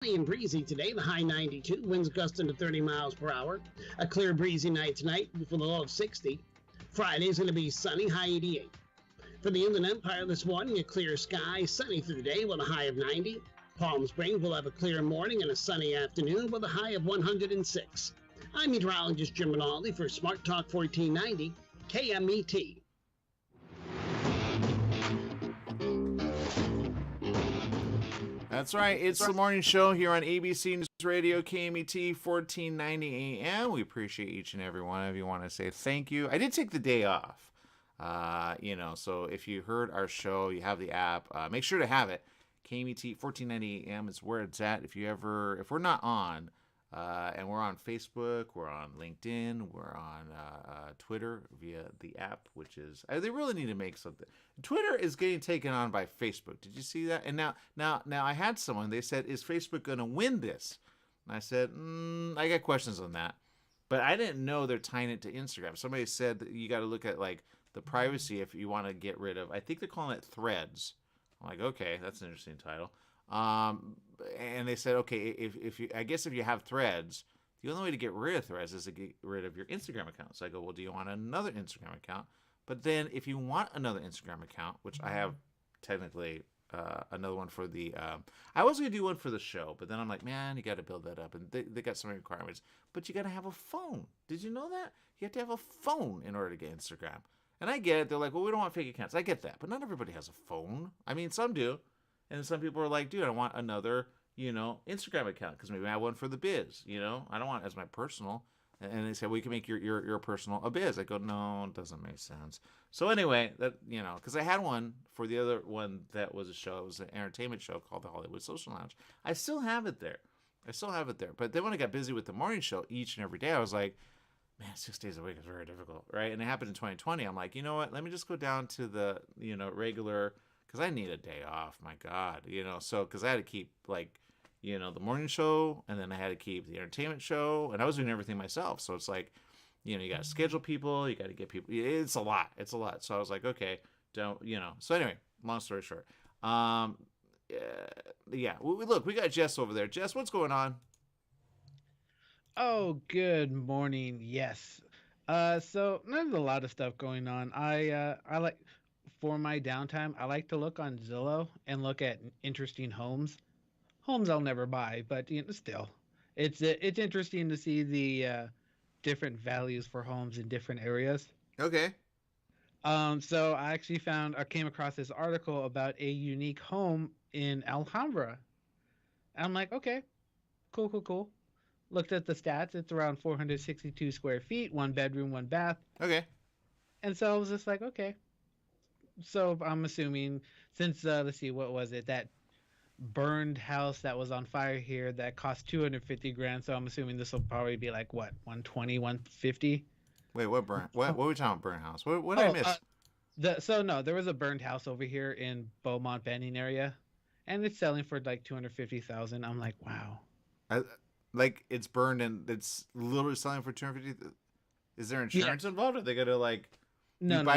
And breezy today, the high 92, winds gusting to 30 miles per hour. A clear breezy night tonight with a low of 60. Friday is going to be sunny, high 88. For the Inland Empire this morning, a clear sky, sunny through the day with a high of 90. Palm Springs will have a clear morning and a sunny afternoon with a high of 106. I'm meteorologist Jim Rinaldi for Smart Talk 1490 KMET. That's right. It's the morning show here on ABC News Radio, KMET 1490 AM. We appreciate each and every one of you. Want to say thank you. I did take the day off. So if you heard our show, you have the app. Make sure to have it. KMET 1490 AM is where it's at. If we're not on, and we're on Facebook, we're on LinkedIn, we're on Twitter via the app, which is they really need to make something. Twitter is getting taken on by Facebook. Did you see that? And now I had someone. They said, "Is Facebook going to win this?" And I said, "I got questions on that," but I didn't know they're tying it to Instagram. Somebody said that you got to look at like the privacy if you want to get rid of. I think they're calling it Threads. I'm like, okay, that's an interesting title. And they said, okay, if you have Threads, the only way to get rid of Threads is to get rid of your Instagram account. So I go, well, do you want another Instagram account? But then if you want another Instagram account, which I have technically another one for the, I was going to do one for the show, but then I'm like, man, you got to build that up. And they got some requirements, but you got to have a phone. Did you know that? You have to have a phone in order to get Instagram. And I get it. They're like, well, we don't want fake accounts. I get that. But not everybody has a phone. I mean, some do. And some people are like, dude, I want another, Instagram account because maybe I have one for the biz, I don't want it as my personal. And they say, well, you can make your personal a biz. I go, no, it doesn't make sense. So anyway, that, because I had one for the other one that was a show. It was an entertainment show called the Hollywood Social Lounge. I still have it there. But then when I got busy with the morning show each and every day, I was like, man, 6 days a week is very difficult, right? And it happened in 2020. I'm like, you know what? Let me just go down to the, regular, because I need a day off. My God, so because I had to keep the morning show, and then I had to keep the entertainment show, and I was doing everything myself. So it's like, you got to schedule people, you got to get people. It's a lot. So I was like, okay, don't. So anyway, long story short, yeah. Look, we got Jess over there. Jess, what's going on? Oh, good morning. Yes. So there's a lot of stuff going on. I like for my downtime, I like to look on Zillow and look at interesting homes. Homes I'll never buy, but still, it's interesting to see the different values for homes in different areas. Okay. So I came across this article about a unique home in Alhambra. I'm like, okay, cool. Looked at the stats. It's around 462 square feet, one bedroom, one bath. Okay. And so I was just like, okay. So I'm assuming since let's see, what was it? That burned house that was on fire here that cost 250 grand. So I'm assuming this will probably be like what, 120, 150. Wait, what burn? What were we talking about? Burn house? What did I miss? There was a burned house over here in Beaumont Benning area, and it's selling for like 250,000. I'm like, wow. Like it's burned and it's literally selling for 250. Is there insurance involved? Are they gonna buy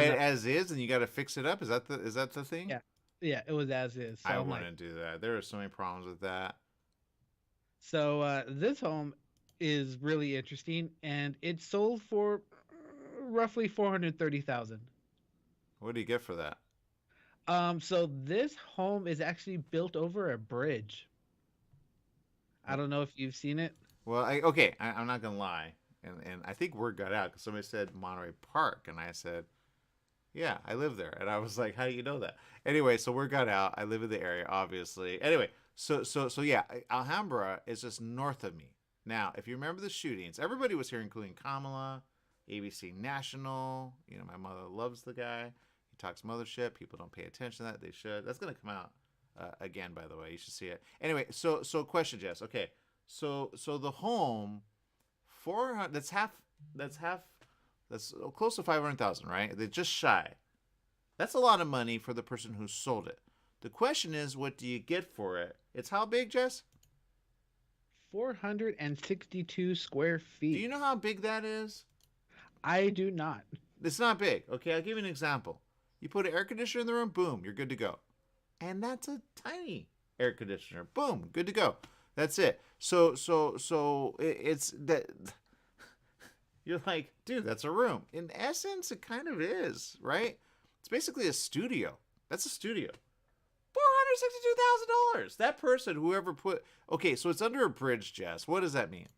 it as is and you got to fix it up? Is that the thing? Yeah, it was as is. So I wouldn't do that. There are so many problems with that. So this home is really interesting, and it sold for roughly 430,000. What do you get for that? So this home is actually built over a bridge. I don't know if you've seen it. Well, I'm not gonna lie, and I think word got out because somebody said Monterey Park, and I said, yeah, I live there, and I was like, how do you know that? Anyway, so word got out. I live in the area, obviously. Anyway, so yeah, Alhambra is just north of me. Now, if you remember the shootings, everybody was here, including Kamala, ABC National. My mother loves the guy. He talks mothership. People don't pay attention to that. They should. That's gonna come out. Again, by the way, you should see it. Anyway, so question, Jess. Okay, so the home, 400. That's close to 500,000, right? They're just shy. That's a lot of money for the person who sold it. The question is, what do you get for it? It's how big, Jess? 462 square feet. Do you know how big that is? I do not. It's not big. Okay, I'll give you an example. You put an air conditioner in the room, boom, you're good to go. And that's a tiny air conditioner. Boom, good to go. That's it. So it's that you're like, dude, that's a room. In essence, it kind of is, right? It's basically a studio. That's a studio. $462,000. That person, whoever put. Okay, so it's under a bridge, Jess. What does that mean?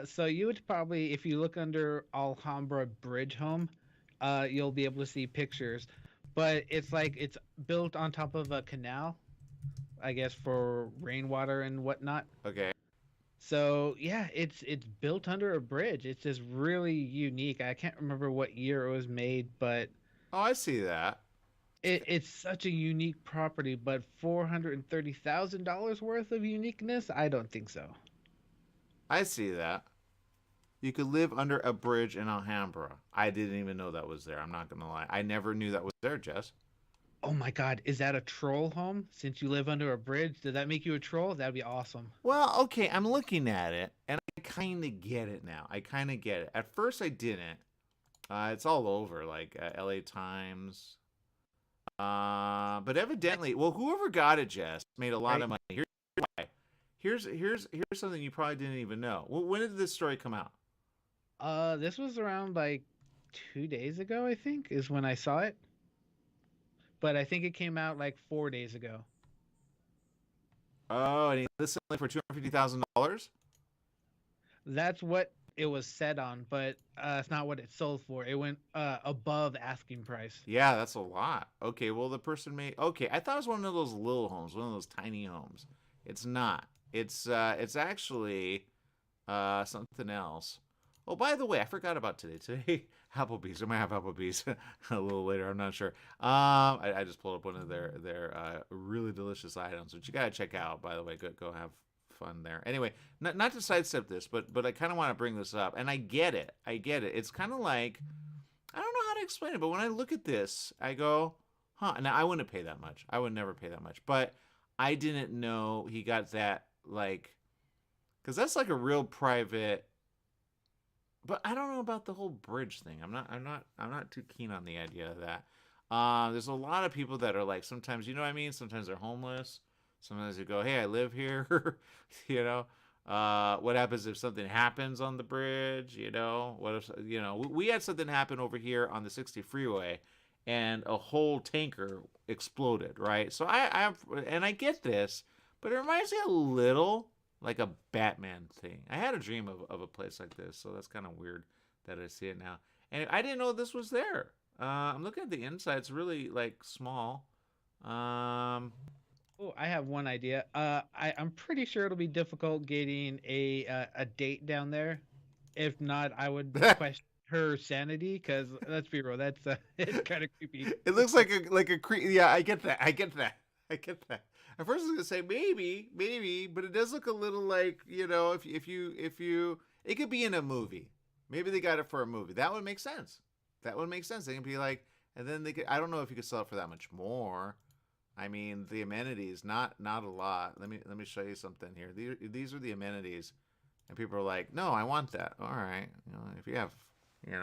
So you would probably, if you look under Alhambra Bridge Home, you'll be able to see pictures. But it's like it's built on top of a canal, I guess, for rainwater and whatnot. Okay. So yeah, it's built under a bridge. It's just really unique. I can't remember what year it was made, but Oh, I see that. it's such a unique property. But $430,000 worth of uniqueness? I don't think so. I see that. You could live under a bridge in Alhambra. I didn't even know that was there. I'm not gonna lie. I never knew that was there, Jess. Oh my God, is that a troll home? Since you live under a bridge, does that make you a troll? That'd be awesome. Well, okay, I'm looking at it, and I kind of get it now. I kind of get it. At first, I didn't. It's all over, like L.A. Times. But evidently, well, whoever got it, Jess, made a lot Right? of money. Here's why. Here's something you probably didn't even know. When did this story come out? This was around like 2 days ago, I think, is when I saw it. But I think it came out like 4 days ago. Oh, and he listed it for $250,000. That's what it was set on, but it's not what it sold for. It went above asking price. Yeah, that's a lot. Okay, well, the person made. Okay, I thought it was one of those little homes, one of those tiny homes. It's not. It's actually something else. Oh, by the way, I forgot about today. Today, Applebee's. I might have Applebee's a little later. I'm not sure. I just pulled up one of their really delicious items, which you gotta check out. By the way, go have fun there. Anyway, not to sidestep this, but I kind of want to bring this up, and I get it. I get it. It's kind of like I don't know how to explain it, but when I look at this, I go, huh. Now I wouldn't pay that much. I would never pay that much, but I didn't know he got that like, because that's like a real private. But I don't know about the whole bridge thing. I'm not too keen on the idea of that. There's a lot of people that are like sometimes, you know what I mean? Sometimes they're homeless. Sometimes they go, "Hey, I live here." you know. What happens if something happens on the bridge? You know, what if we had something happen over here on the 60 freeway, and a whole tanker exploded, right? So and I get this, but it reminds me a little like a Batman thing. I had a dream of a place like this, so that's kind of weird that I see it now. And I didn't know this was there. I'm looking at the inside; it's really like small. Um, Oh, I have one idea. I'm pretty sure it'll be difficult getting a date down there. If not, I would question her sanity because let's be real, that's it's kind of creepy. it looks like a creep. Yeah, I get that. I get that. I get that. At first, I was gonna say maybe, but it does look a little like if you, it could be in a movie. Maybe they got it for a movie. That would make sense. That would make sense. They can be like, and then they could. I don't know if you could sell it for that much more. I mean, the amenities, not a lot. Let me show you something here. These are the amenities, and people are like, no, I want that. All right, if you have, that's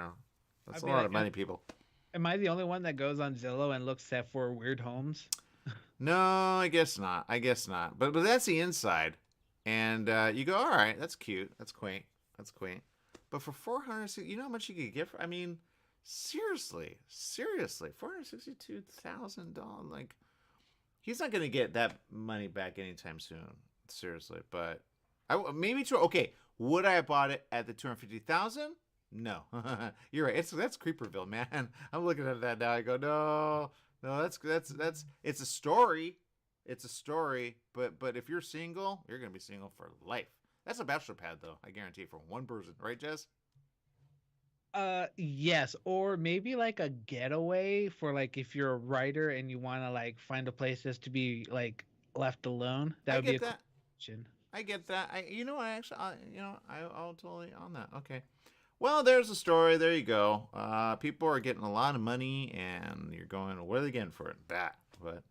I'd a be lot like, of money, people. am I the only one that goes on Zillow and looks at for weird homes? No, I guess not. I guess not. But that's the inside, and you go, all right, that's cute, that's quaint, that's quaint. But for 400, you know how much you could get for? I mean, seriously, $462,000. Like, he's not gonna get that money back anytime soon. Seriously, but maybe true. Okay, would I have bought it at the 250,000? No, you're right. That's Creeperville, man. I'm looking at that now. I go, no. No, that's it's a story. It's a story, but if you're single, you're gonna be single for life. That's a bachelor pad though, I guarantee for one person, right, Jess? Yes, or maybe like a getaway for like if you're a writer and you want to like find a place just to be like left alone. That I would be get a cool that. option. I get that. I'll totally on that. Okay. Well, there's a story. There you go. People are getting a lot of money, and you're going, what are they getting for it? That. But,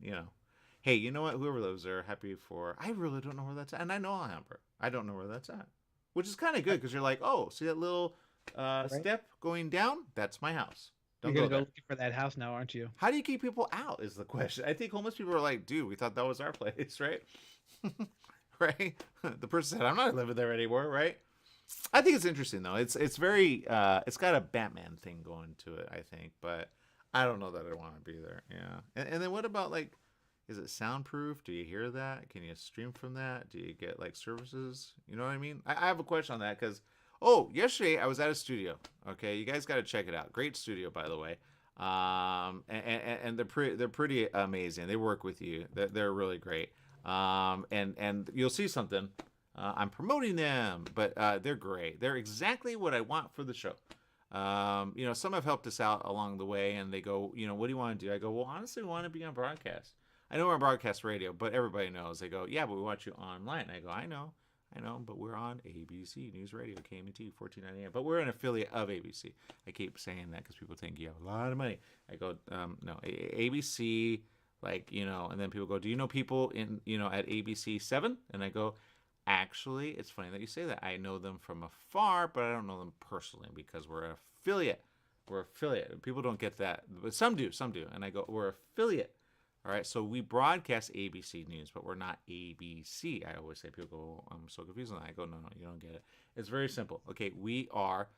hey, you know what? Whoever lives there, happy for. I really don't know where that's at. And I know Alhambra. I don't know where that's at. Which is kind of good because you're like, oh, see that little Right? step going down? That's my house. You're Don't gonna go go there. looking for that house now, aren't you? How do you keep people out is the question. I think homeless people are like, dude, we thought that was our place, right? right? The person said, I'm not living there anymore, right? I think it's interesting though. It's very it's got a Batman thing going to it, I think, but I don't know that I want to be there. Yeah. And then what about like, is it soundproof? Do you hear that? Can you stream from that? Do you get like services? You know what I mean? I have a question on that because yesterday I was at a studio. Okay, you guys got to check it out. Great studio, by the way. And they're pretty amazing. They work with you. They're really great. And you'll see something. I'm promoting them, but they're great. They're exactly what I want for the show. Some have helped us out along the way, and they go, what do you want to do? I go, well, honestly, we want to be on broadcast. I know we're on broadcast radio, but everybody knows. They go, yeah, but we want you online. I go, I know, but we're on ABC News Radio, KMT 1490 AM, but we're an affiliate of ABC. I keep saying that because people think you have a lot of money. I go, no, ABC, and then people go, do you know people in, at ABC 7? And I go, actually, it's funny that you say that. I know them from afar, but I don't know them personally because we're an affiliate. We're affiliate. People don't get that, but some do. And I go, we're affiliate. All right, so we broadcast ABC News, but we're not ABC. I always say, people go, I'm so confused on that. I go, no, you don't get it. It's very simple. Okay, we are,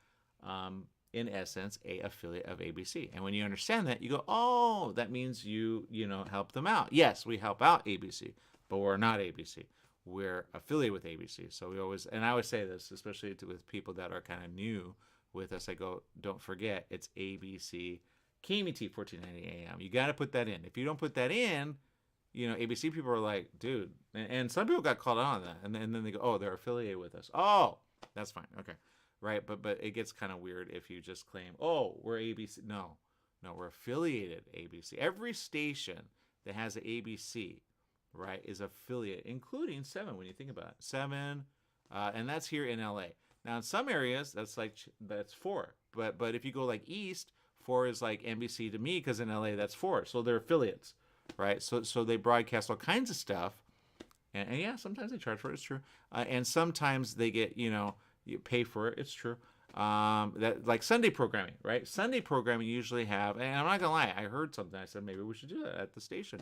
in essence, a affiliate of ABC. And when you understand that, you go, oh, that means you help them out. Yes, we help out ABC, but we're not ABC. We're affiliated with ABC. So I always say this, especially with people that are kind of new with us. I go, don't forget, it's ABC KMT 1490 AM. You got to put that in. If you don't put that in, ABC people are like, dude. And some people got called out on that. And then they go, oh, they're affiliated with us. Oh, that's fine. Okay. Right. But it gets kind of weird if you just claim, oh, we're ABC. No, we're affiliated ABC. Every station that has an ABC, right, is affiliate, including 7 when you think about it. 7, and that's here in LA. Now, in some areas, that's 4. But if you go like east, 4 is like NBC to me because in LA that's 4. So they're affiliates, right? So they broadcast all kinds of stuff. And yeah, sometimes they charge for it. It's true. And sometimes they get, you pay for it. It's true. That like Sunday programming, right? Sunday programming usually have, and I'm not going to lie, I heard something. I said, maybe we should do that at the station.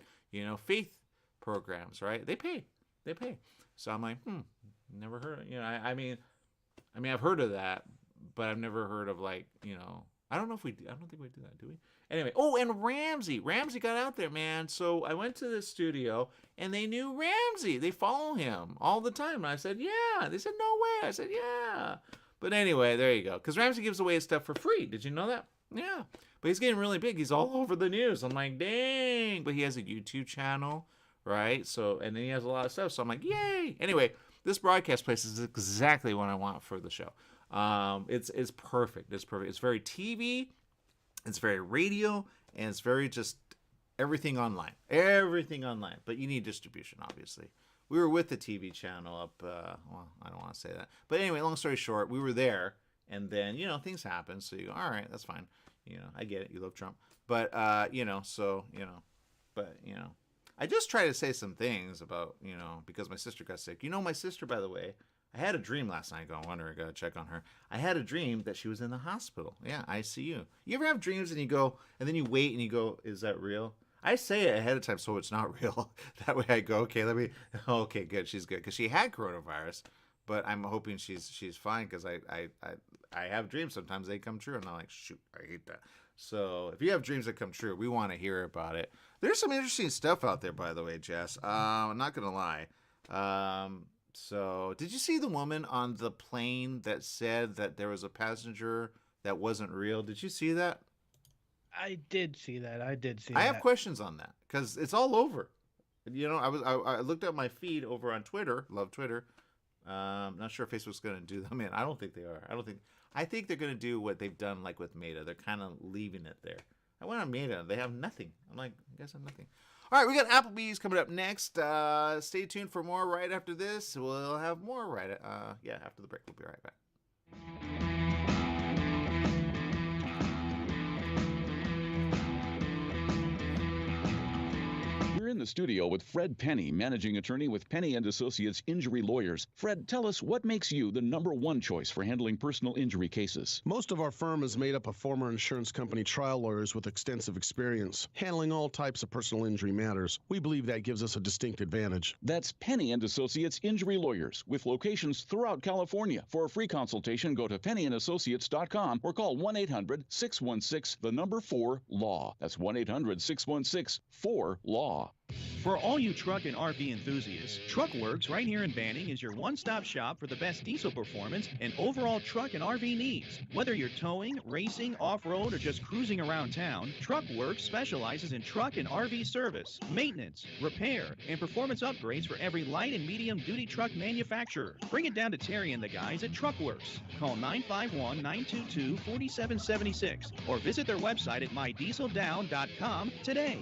Faith programs, right? They pay. So I'm like, never heard of, I mean, I've heard of that, but I've never heard of I don't think we do that, do we? Anyway, and Ramsey got out there, man. So I went to the studio, and they knew Ramsey. They follow him all the time. And I said, yeah. They said, no way. I said, yeah. But anyway, there you go. Because Ramsey gives away his stuff for free. Did you know that? Yeah. But he's getting really big. He's all over the news. I'm like, dang. But he has a YouTube channel, right? So, and then he has a lot of stuff. So I'm like, yay. Anyway, this broadcast place is exactly what I want for the show. It's perfect. It's perfect. It's very TV, it's very radio, and it's very just everything online. But you need distribution, obviously. We were with the TV channel up, I don't want to say that. But anyway, long story short, we were there, and then, things happen. So you go, all right, that's fine. I get it. You love Trump. But, I just try to say some things about, because my sister got sick. My sister, by the way, I had a dream last night. I wonder, I got to check on her. I had a dream that she was in the hospital. Yeah, ICU. You ever have dreams and you go, and then you wait and you go, is that real? I say it ahead of time so it's not real. That way I go, okay, good. She's good. Because she had coronavirus, but I'm hoping she's fine because I have dreams. Sometimes they come true. And I'm like, shoot, I hate that. So if you have dreams that come true, we want to hear about it. There's some interesting stuff out there, by the way, Jess. I'm not going to lie. So, did you see the woman on the plane that said that there was a passenger that wasn't real? Did you see that? I did see that. I have questions on that because it's all over. I looked at my feed over on Twitter. Love Twitter. Not sure if Facebook's going to do them in. I don't think they are. I think they're going to do what they've done like with Meta. They're kind of leaving it there. I went on Meta. They have nothing. I'm like, you guys have nothing. All right, we got Applebee's coming up next. Stay tuned for more right after this. We'll have more after the break. We'll be right back. We're in the studio with Fred Penny, managing attorney with Penny and Associates Injury Lawyers. Fred, tell us what makes you the #1 choice for handling personal injury cases. Most of our firm is made up of former insurance company trial lawyers with extensive experience handling all types of personal injury matters. We believe that gives us a distinct advantage. That's Penny and Associates Injury Lawyers with locations throughout California. For a free consultation, go to pennyandassociates.com or call 1-800-616-4-LAW. That's 1-800-616-4-LAW. For all you truck and RV enthusiasts, TruckWorks right here in Banning is your one-stop shop for the best diesel performance and overall truck and RV needs. Whether you're towing, racing, off-road, or just cruising around town, TruckWorks specializes in truck and RV service, maintenance, repair, and performance upgrades for every light and medium-duty truck manufacturer. Bring it down to Terry and the guys at TruckWorks. Call 951-922-4776 or visit their website at mydieseldown.com today.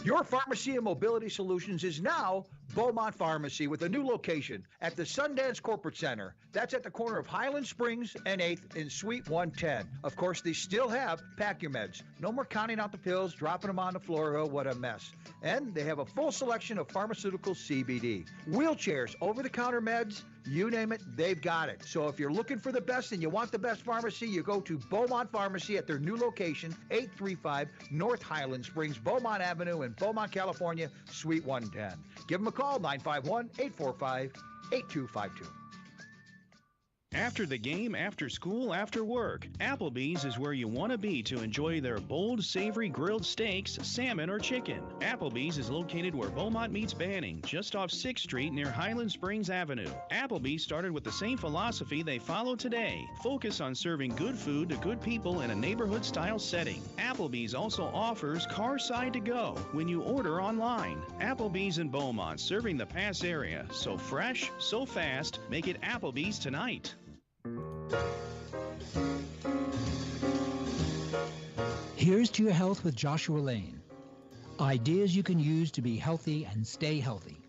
Your Pharmacy and Mobility Solutions is now Beaumont Pharmacy with a new location at the Sundance Corporate Center. That's at the corner of Highland Springs and 8th in Suite 110. Of course, they still have Pack Your Meds. No more counting out the pills, dropping them on the floor. Oh, what a mess. And they have a full selection of pharmaceutical CBD. Wheelchairs, over-the-counter meds, you name it, they've got it. So if you're looking for the best and you want the best pharmacy, you go to Beaumont Pharmacy at their new location, 835 North Highland Springs, Beaumont Avenue in Beaumont, California, Suite 110. Give them a call, 951-845-8252. After the game, after school, after work, Applebee's is where you want to be to enjoy their bold, savory grilled steaks, salmon, or chicken. Applebee's is located where Beaumont meets Banning, just off 6th Street near Highland Springs Avenue. Applebee's started with the same philosophy they follow today. Focus on serving good food to good people in a neighborhood-style setting. Applebee's also offers car side to go when you order online. Applebee's in Beaumont, serving the Pass area. So fresh, so fast, make it Applebee's tonight. Here's to your health with Joshua Lane. Ideas you can use to be healthy and stay healthy.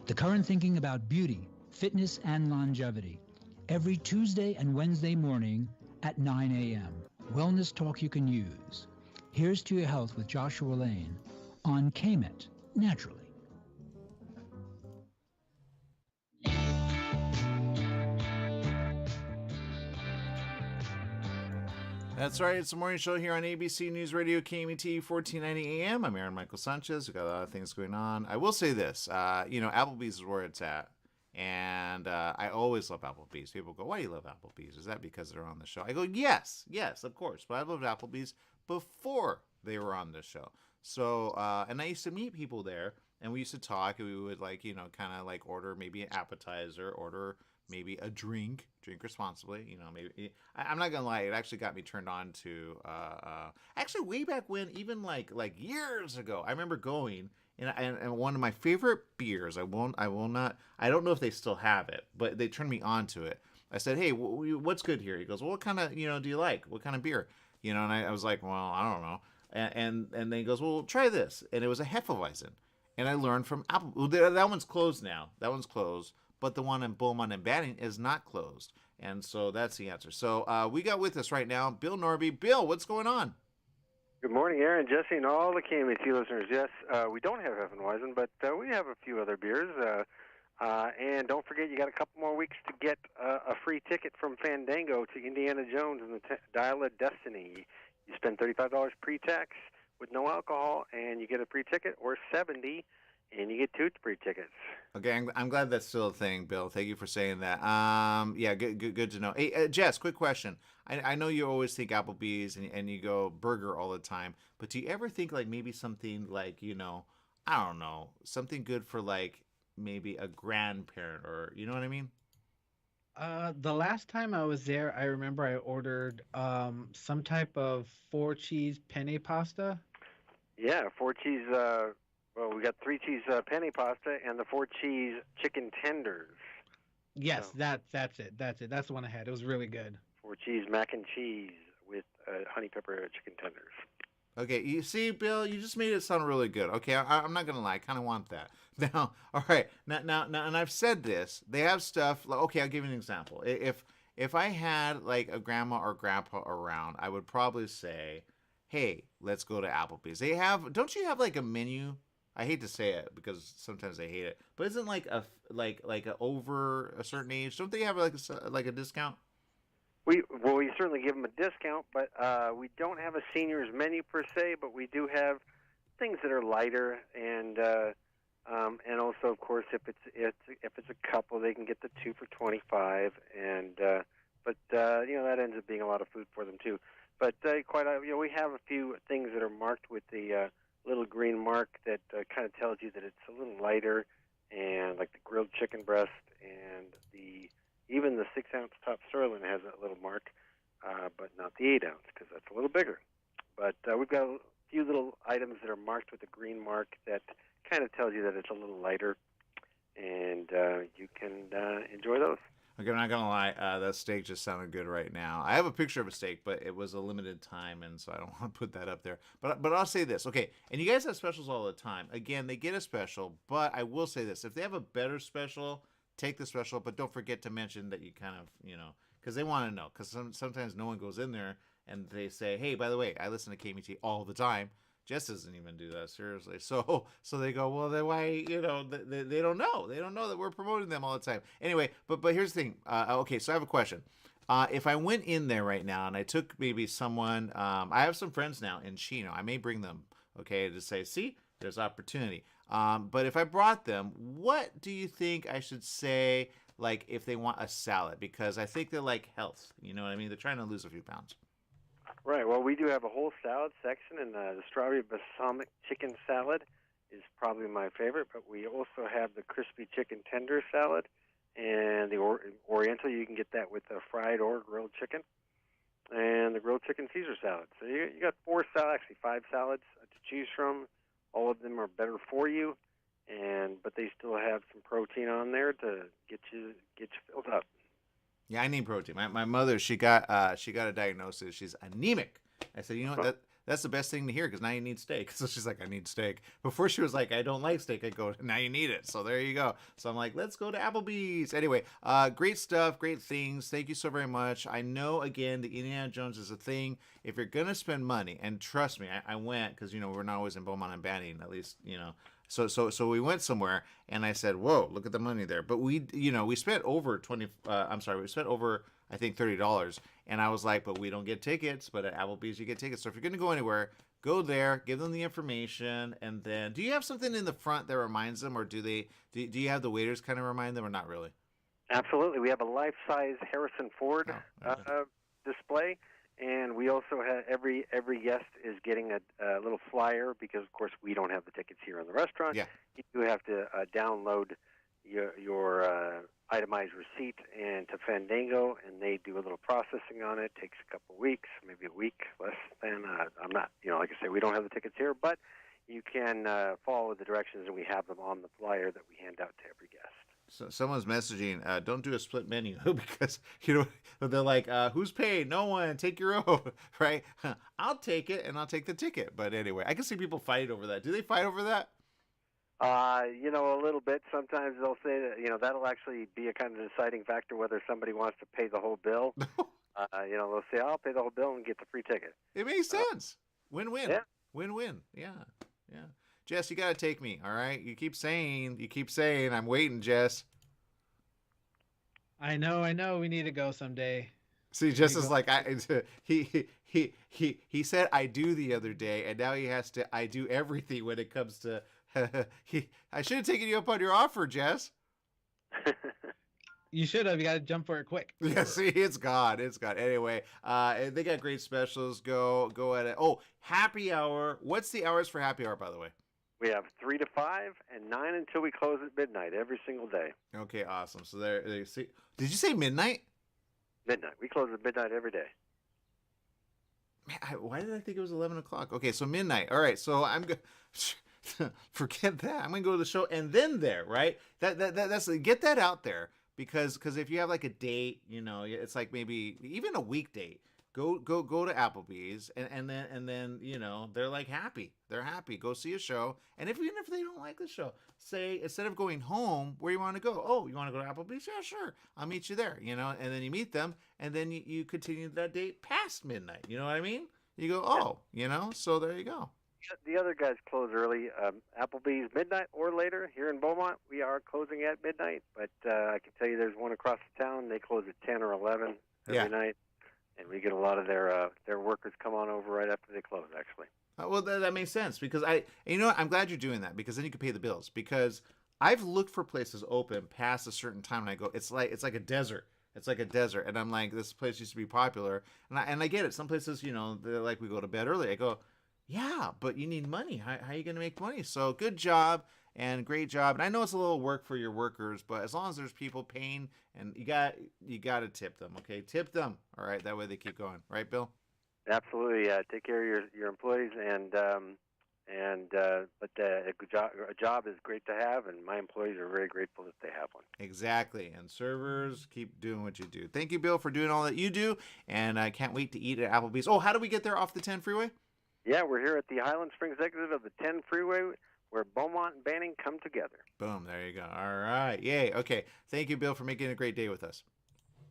The current thinking about beauty, fitness, and longevity. Every Tuesday and Wednesday morning at 9 a.m. Wellness talk you can use. Here's to your health with Joshua Lane on KMET, naturally. That's right. It's the morning show here on ABC News Radio KMET 1490 AM. I'm Aaron Michael Sanchez. We've got a lot of things going on. I will say this, Applebee's is where it's at. And I always love Applebee's. People go, why do you love Applebee's? Is that because they're on the show? I go, yes, of course. But I loved Applebee's before they were on the show. So, and I used to meet people there, and we used to talk, and we would order maybe an appetizer, order maybe a drink responsibly, maybe. I'm not gonna lie, it actually got me turned on to actually way back when, even like years ago, I remember going and one of my favorite beers, I don't know if they still have it, but they turned me on to it. I said, hey, what's good here? He goes, well, what kind of do you like? What kind of beer? And I was like, well, I don't know. And then he goes, well, try this, and it was a Hefeweizen. And I learned from Apple. Well, that one's closed now. That one's closed. But the one in Beaumont and Banning is not closed. And so that's the answer. So we got with us right now Bill Norby. Bill, what's going on? Good morning, Aaron, Jesse, and all the KMET listeners. Yes, we don't have Hefeweizen, but we have a few other beers. And don't forget, you got a couple more weeks to get a free ticket from Fandango to Indiana Jones and the Dial of Destiny. You spend $35 pre-tax with no alcohol, and you get a free ticket, or $70, and you get 2 free tickets. Okay, I'm glad that's still a thing, Bill. Thank you for saying that. Yeah, good to know. Hey, Jess, quick question. I know you always think Applebee's and you go burger all the time, but do you ever think like maybe something like, I don't know, something good for like maybe a grandparent, or you know what I mean? The last time I was there, I remember I ordered some type of 4-cheese penne pasta. Yeah, 4-cheese. Well, we got 3-cheese penne pasta and the 4-cheese chicken tenders. Yes, so, that's it. That's the one I had. It was really good. 4-cheese mac and cheese with honey pepper chicken tenders. Okay, you see, Bill, you just made it sound really good. Okay, I'm not gonna lie, I kind of want that. Now, all right, now, and I've said this. They have stuff. Okay, I'll give you an example. If I had like a grandma or grandpa around, I would probably say, hey, let's go to Applebee's. Don't you have like a menu? I hate to say it because sometimes I hate it, but isn't like a over a certain age? Don't they have like a discount? We certainly give them a discount, but we don't have a seniors menu per se. But we do have things that are lighter, and also, of course, if it's a couple, they can get the 2 for $25, and that ends up being a lot of food for them too. But we have a few things that are marked with the little green mark that kind of tells you that it's a little lighter, and like the grilled chicken breast and even the 6-ounce top sirloin has that little mark, but not the 8-ounce because that's a little bigger. But we've got a few little items that are marked with a green mark that kind of tells you that it's a little lighter, and you can enjoy those. Okay, I'm not gonna lie, that steak just sounded good right now. I have a picture of a steak, but it was a limited time, and so I don't want to put that up there. But I'll say this, okay, and you guys have specials all the time. Again, they get a special, but I will say this: if they have a better special, take the special, but don't forget to mention that you kind of, because they want to know. Because sometimes no one goes in there and they say, hey, by the way, I listen to KMT all the time. Jess doesn't even do that, seriously. So they go, well, then why, they don't know. They don't know that we're promoting them all the time. Anyway, but here's the thing. Okay, so I have a question. If I went in there right now and I took maybe someone, I have some friends now in Chino. I may bring them, okay, to say, see, there's opportunity. But if I brought them, what do you think I should say, like, if they want a salad? Because I think they like health. You know what I mean? They're trying to lose a few pounds. Right. Well, we do have a whole salad section, and the strawberry balsamic chicken salad is probably my favorite. But we also have the crispy chicken tender salad, and the Oriental. You can get that with the fried or grilled chicken, and the grilled chicken Caesar salad. So you got 5 salads to choose from. All of them are better for you, but they still have some protein on there to get you filled up. Yeah, I need protein. My mother, she got a diagnosis. She's anemic. I said, you know what? That's the best thing to hear because now you need steak. So she's like, I need steak. Before she was like, I don't like steak. I go, now you need it. So there you go. So I'm like, let's go to Applebee's. Anyway, great stuff, great things. Thank you so very much. I know, again, the Indiana Jones is a thing. If you're going to spend money, and trust me, I went because, we're not always in Beaumont and Banning, at least, So we went somewhere, and I said, "Whoa, look at the money there!" But we spent over we spent over I think $30, and I was like, "But we don't get tickets. But at Applebee's, you get tickets. So if you're going to go anywhere, go there, give them the information, and then do you have something in the front that reminds them, or do you have the waiters kind of remind them, or not really?" Absolutely, we have a life-size Harrison Ford display. And we also have every guest is getting a little flyer because, of course, we don't have the tickets here in the restaurant. Yeah. You have to download your itemized receipt and to Fandango, and they do a little processing on it. It takes a couple of weeks, maybe a week, less than. I'm not, like I say, we don't have the tickets here, but you can follow the directions, and we have them on the flyer that we hand out to every guest. So someone's messaging, don't do a split menu because, they're like, who's paid? No one. Take your own, right? I'll take it, and I'll take the ticket. But anyway, I can see people fight over that. Do they fight over that? A little bit. Sometimes they'll say that, that'll actually be a kind of deciding factor whether somebody wants to pay the whole bill. They'll say, I'll pay the whole bill and get the free ticket. It makes sense. Win-win. Yeah. Win-win. Yeah. Yeah. Jess, you got to take me, all right? You keep saying, I'm waiting, Jess. I know. We need to go someday. See, Jess is like, he said I do the other day, and now he has to I do everything when it comes to, I should have taken you up on your offer, Jess. You should have. You got to jump for it quick. Yeah, see, it's gone. Anyway, they got great specials. Go at it. Oh, happy hour. What's the hours for happy hour, by the way? We have 3 to 5 and 9 until we close at midnight every single day. Okay, awesome. So there, see. Did you say midnight? Midnight. We close at midnight every day. Man, why did I think it was 11 o'clock? Okay, so midnight. All right, so I'm going forget that. I'm going to go to the show and then there, right? That's get that out there because if you have like a date, it's like maybe even a week date. Go to Applebee's and then they're like happy. They're happy. Go see a show. And even if they don't like the show, say instead of going home, where you want to go? Oh, you want to go to Applebee's? Yeah, sure. I'll meet you there. And then you meet them, and then you continue that date past midnight. You know what I mean? you go, oh, so there you go. The other guys close early. Applebee's midnight or later. Here in Beaumont, we are closing at midnight, but I can tell you there's one across the town. They close at 10 or 11 every night, and we get a lot of their workers come on over right after they close, actually. Well, that makes sense because I'm glad you're doing that because then you can pay the bills. Because I've looked for places open past a certain time, and I go, it's like a desert. It's like a desert, and I'm like, this place used to be popular, and I get it. Some places, they're like, we go to bed early. I go, yeah, but you need money. How are you going to make money? So good job and great job. And I know it's a little work for your workers, but as long as there's people paying, and you got to tip them, okay? Tip them, all right? That way they keep going, right, Bill? Absolutely. Take care of your employees, but a job is great to have, and my employees are very grateful that they have one. Exactly. And servers, keep doing what you do. Thank you, Bill, for doing all that you do, and I can't wait to eat at Applebee's. Oh, how do we get there off the 10 freeway? Yeah, we're here at the Highland Springs exit of the 10 freeway where Beaumont and Banning come together. Boom. There you go. All right. Yay. Okay. Thank you, Bill, for making a great day with us.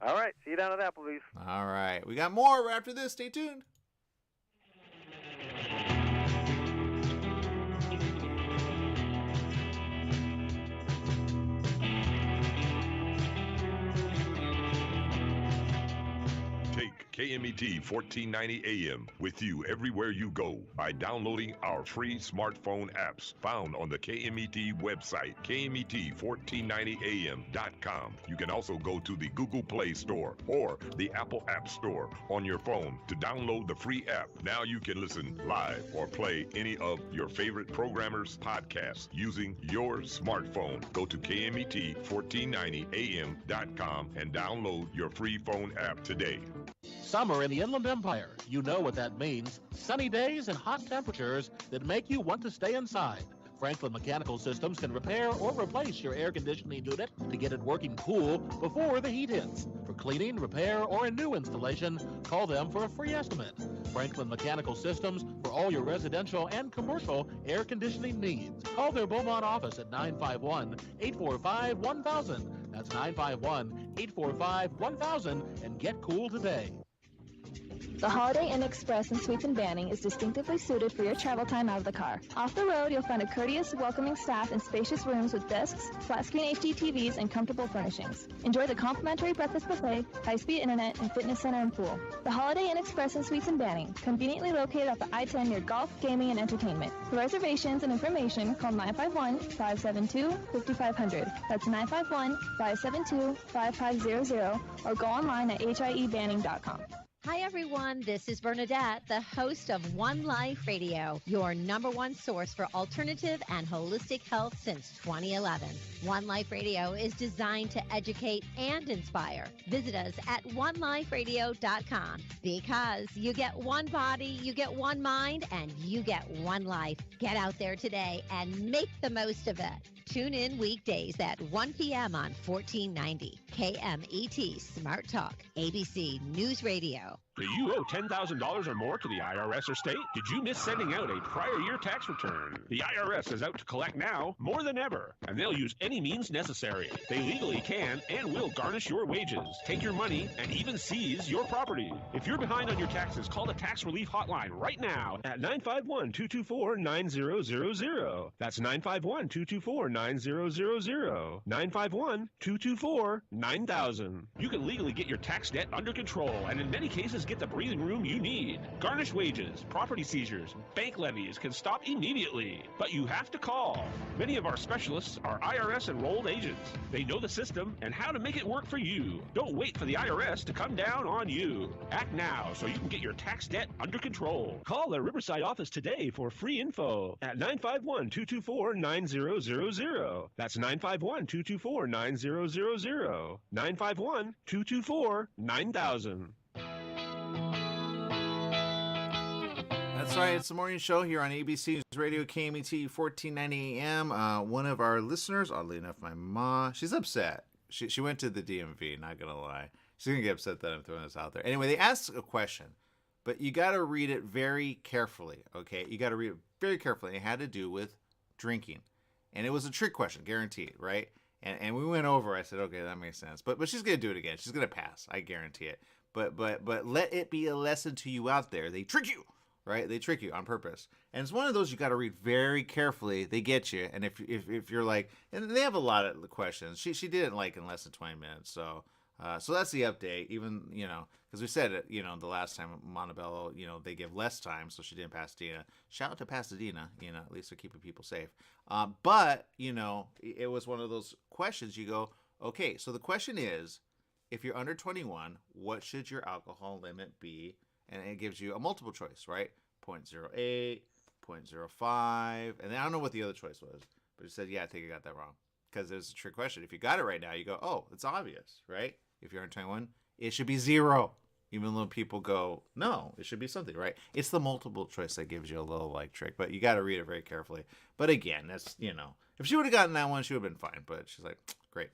All right. See you down at Applebee's. All right. We got more right after this. Stay tuned. KMET 1490 AM with you everywhere you go by downloading our free smartphone apps found on the KMET website, KMET1490am.com. You can also go to the Google Play Store or the Apple App Store on your phone to download the free app. Now you can listen live or play any of your favorite programmers' podcasts using your smartphone. Go to KMET1490am.com and download your free phone app today. Summer in the Inland Empire. You know what that means. Sunny days and hot temperatures that make you want to stay inside. Franklin Mechanical Systems can repair or replace your air conditioning unit to get it working cool before the heat hits. For cleaning, repair, or a new installation, call them for a free estimate. Franklin Mechanical Systems for all your residential and commercial air conditioning needs. Call their Beaumont office at 951-845-1000. That's 951-845-1000 and get cool today. The Holiday Inn Express in Suites and Banning is distinctively suited for your travel time out of the car. Off the road, you'll find a courteous, welcoming staff and spacious rooms with desks, flat-screen HD TVs, and comfortable furnishings. Enjoy the complimentary breakfast buffet, high-speed internet, and fitness center and pool. The Holiday Inn Express in Suites and Banning, conveniently located at the I-10 near golf, gaming, and entertainment. For reservations and information, call 951-572-5500. That's 951-572-5500, or go online at hiebanning.com. Hi, everyone. This is Bernadette, the host of One Life Radio, your number one source for alternative and holistic health since 2011. One Life Radio is designed to educate and inspire. Visit us at oneliferadio.com because you get one body, you get one mind, and you get one life. Get out there today and make the most of it. Tune in weekdays at 1 p.m. on 1490 KMET Smart Talk, ABC News Radio. Do you owe $10,000 or more to the IRS or state? Did you miss sending out a prior year tax return? The IRS is out to collect now more than ever, and they'll use any means necessary. They legally can and will garnish your wages, take your money, and even seize your property. If you're behind on your taxes, call the Tax Relief Hotline right now at 951-224-9000. That's 951-224-9000. 951-224-9000. You can legally get your tax debt under control, and in many cases, get the breathing room you need. Garnished wages, property seizures, bank levies can stop immediately, but you have to call. Many of our specialists are IRS enrolled agents. They know the system and how to make it work for you. Don't wait for the IRS to come down on you. Act now so you can get your tax debt under control. Call the Riverside office today for free info at 951-224-9000. That's 951-224-9000. 951-224-9000. That's right. It's the morning show here on ABC News Radio, KMET 1490 AM. One of our listeners, oddly enough, my mom, she's upset. She went to the DMV, not going to lie. She's going to get upset that I'm throwing this out there. Anyway, they asked a question, but you got to read it very carefully, okay? You got to read it very carefully. It had to do with drinking. And it was a trick question, guaranteed, right? And we went over. I said, okay, that makes sense. But she's going to do it again. She's going to pass. I guarantee it. But let it be a lesson to you out there. They trick you. right? They trick you on purpose. And it's one of those you got to read very carefully. They get you. And if you're like, and they have a lot of questions. She did it like in less than 20 minutes. So that's the update. Even, because we said it, the last time Montebello, they give less time. So she did in Pasadena. Shout out to Pasadena, at least they're keeping people safe. But, it was one of those questions you go, okay, so the question is, if you're under 21, what should your alcohol limit be? And it gives you a multiple choice, right? 0.08, 0.05. And then I don't know what the other choice was. But it said, yeah, I think I got that wrong. Because it's a trick question. If you got it right now, you go, oh, it's obvious, right? If you're under 21, it should be 0. Even though people go, no, it should be something, right? It's the multiple choice that gives you a little trick. But you got to read it very carefully. But again, that's, if she would have gotten that one, she would have been fine. But she's like, great.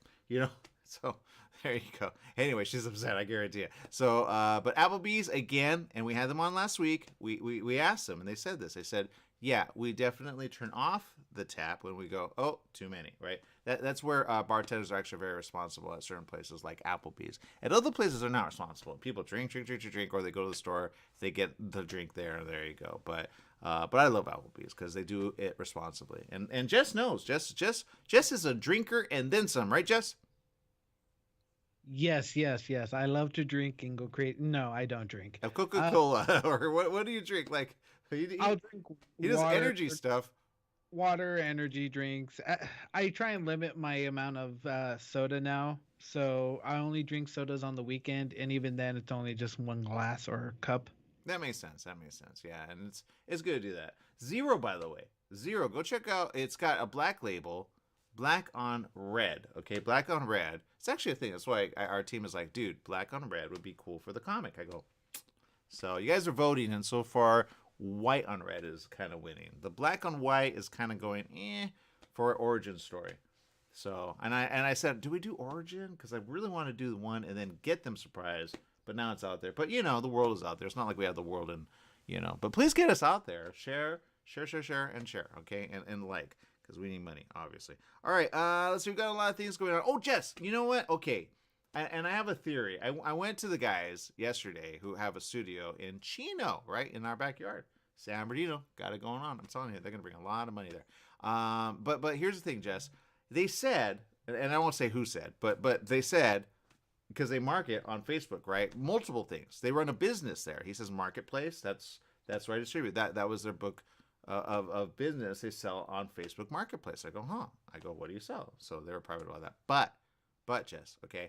So there you go. Anyway, she's upset, I guarantee you. So, but Applebee's again, and we had them on last week. We asked them, and they said this. They said, yeah, we definitely turn off the tap when we go, oh, too many, right? That's where bartenders are actually very responsible at certain places like Applebee's. At other places, they're not responsible. People drink, or they go to the store, they get the drink there, and there you go. But I love Applebee's because they do it responsibly. And Jess knows. Jess is a drinker and then some, right, Jess? Yes. I love to drink and go crazy. No, I don't drink. Coca-Cola or what do you drink? Like I'll drink. He does energy stuff. Water, energy drinks. I try and limit my amount of soda now, so I only drink sodas on the weekend, and even then, it's only just one glass or cup. That makes sense. Yeah, and it's good to do that. Zero, by the way, Zero. Go check out. It's got a black label. Black on red, okay? Black on red. It's actually a thing. That's why our team is like, dude, black on red would be cool for the comic. I go, so you guys are voting, and so far, white on red is kind of winning. The black on white is kind of going, for origin story. So, and I said, do we do origin? Because I really want to do the one and then get them surprised. But now it's out there. But, the world is out there. It's not like we have the world in, But please get us out there. Share, and share, okay? And like. Because we need money, obviously. All right, let's see. We've got a lot of things going on. Oh, Jess, you know what? Okay, and I have a theory. I went to the guys yesterday who have a studio in Chino, right, in our backyard. San Bernardino, got it going on. I'm telling you, they're going to bring a lot of money there. But here's the thing, Jess. They said, and I won't say who said, but they said, because they market on Facebook, right, multiple things. They run a business there. He says Marketplace. That's where I distribute. That was their book. Of business they sell on Facebook Marketplace. I go, I go, what do you sell? So they were private about that. But Jess, okay.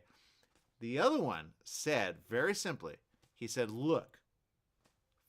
The other one said very simply, he said, look,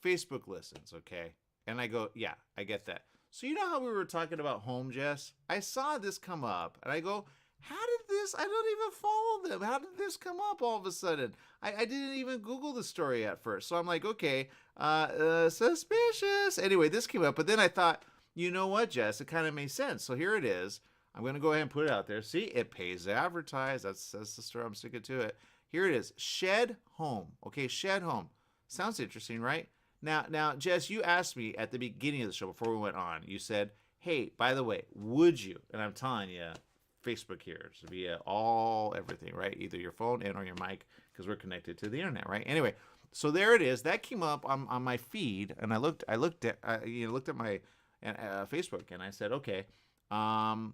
Facebook listens, okay? And I go, yeah, I get that. So you know how we were talking about home, Jess? I saw this come up, and I go, how did this? I don't even follow them. How did this come up all of a sudden? I didn't even Google the story at first. So I'm like, okay, suspicious. Anyway, this came up, but then I thought, you know what, Jess? It kind of made sense. So here it is. I'm going to go ahead and put it out there. See, it pays to advertise. That's the story. I'm sticking to it. Here it is. Shed Home. Okay, Shed Home. Sounds interesting, right? Now, Jess, you asked me at the beginning of the show before we went on. You said, hey, by the way, would you? And I'm telling you, Facebook here via everything, right? Either your phone and or your mic, because we're connected to the internet, right? Anyway, so there it is. That came up on my feed, and I looked at my Facebook, and I said, okay, funny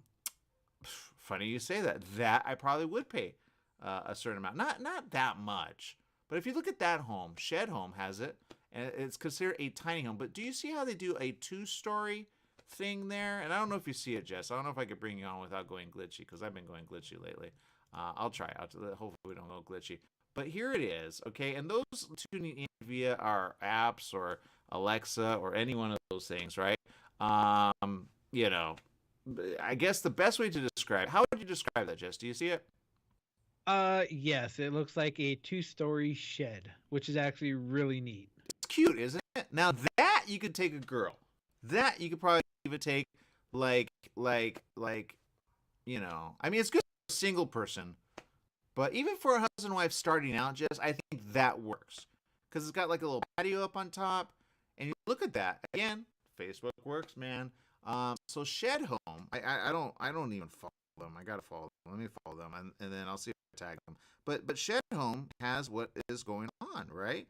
you say that. That I probably would pay a certain amount, not that much, but if you look at that home, Shed Home has it, and it's considered a tiny home. But do you see how they do a 2-story? Thing there, and I don't know if you see it, Jess. I don't know if I could bring you on without going glitchy, because I've been going glitchy lately. I'll try. Hopefully we don't go glitchy. But here it is, okay? And those tuning in via our apps or Alexa or any one of those things, right? I guess the best way to describe, how would you describe that, Jess? Do you see it? Yes, it looks like a 2-story shed, which is actually really neat. It's cute, isn't it? Now that you could take a girl. That you could probably even take I mean, it's good for a single person, but even for a husband and wife starting out, Jess, I think that works. Because it's got like a little patio up on top, and you look at that. Again, Facebook works, man. So Shed Home, I don't even follow them. I gotta follow them. Let me follow them, and then I'll see if I tag them. But Shed Home has what is going on, right?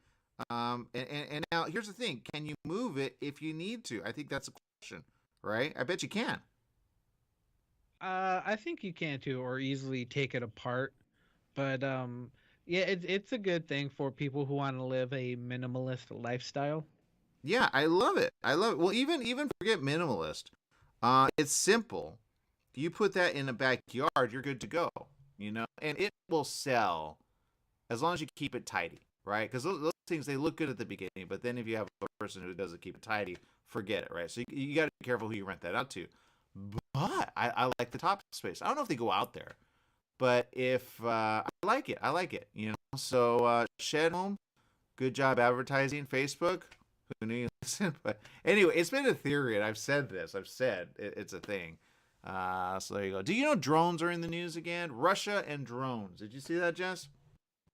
And now here's the thing: can you move it if you need to? I think that's a question, right? I bet you can. I think you can too, or easily take it apart. But yeah, it's a good thing for people who want to live a minimalist lifestyle. Yeah, I love it. I love it. Well, even forget minimalist. It's simple. You put that in a backyard, you're good to go. You know, and it will sell as long as you keep it tidy, right? Because those things they look good at the beginning, but then if you have a person who doesn't keep it tidy, forget it, right? So you got to be careful who you rent that out to. But I like the top space. I don't know if they go out there, but if I like it, I like it. You know, so Shed Home, good job advertising. Facebook, who knew you listen? But anyway, it's been a theory, and I've said this. I've said it's a thing. So there you go. Do you know drones are in the news again? Russia and drones. Did you see that, Jess?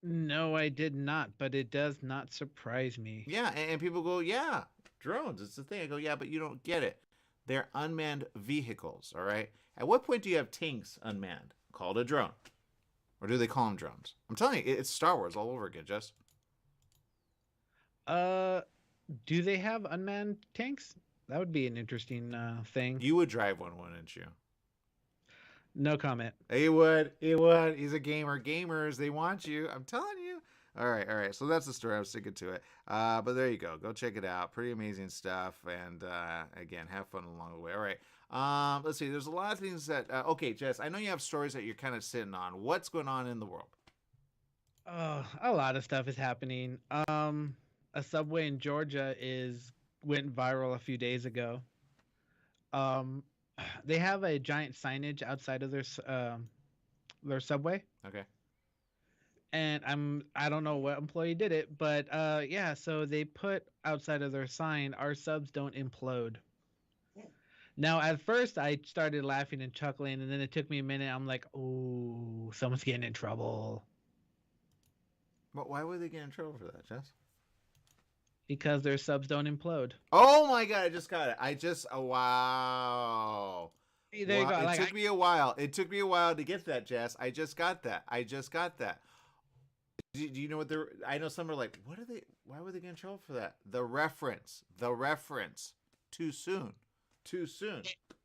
No, I did not, but it does not surprise me. Yeah, and people go, yeah, drones. It's the thing. I go, yeah, but you don't get it. They're unmanned vehicles, all right? At what point do you have tanks unmanned? Called a drone. Or do they call them drones? I'm telling you, it's Star Wars all over again, Jess. Do they have unmanned tanks? That would be an interesting thing. You would drive one, wouldn't you? No comment. He would. He would. He's a gamer. Gamers, they want you. I'm telling you. All right. So that's the story. I was sticking to it. But there you go. Go check it out. Pretty amazing stuff. And again, have fun along the way. All right. Let's see. There's a lot of things that. Okay, Jess. I know you have stories that you're kind of sitting on. What's going on in the world? A lot of stuff is happening. A subway in Georgia went viral a few days ago. They have a giant signage outside of their subway. Okay. And I don't know what employee did it, but yeah, so they put outside of their sign, "Our subs don't implode." Now, at first, I started laughing and chuckling, and then it took me a minute. I'm like, "Oh, someone's getting in trouble." But why would they get in trouble for that, Jess? Because their subs don't implode. Oh my god, I just got it. Wow. There you go. It took me a while. It took me a while to get that, Jess. I just got that. Do you know what I know some are like, why would they get in trouble for that? The reference. Too soon.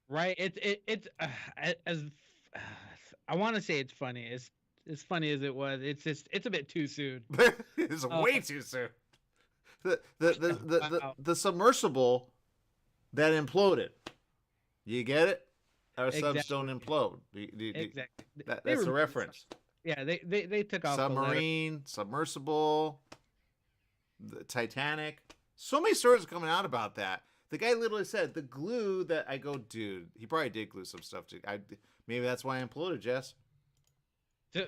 Right? It's as I want to say it's funny. It's as funny as it was. It's a bit too soon. It's way too soon. The submersible that imploded. You get it? Our subs don't implode. Exactly. That's the reference. Yeah, they took off submarine, submersible, the Titanic. So many stories are coming out about that. The guy literally said the glue that I go, dude. He probably did glue some stuff too. Maybe that's why I imploded, Jess.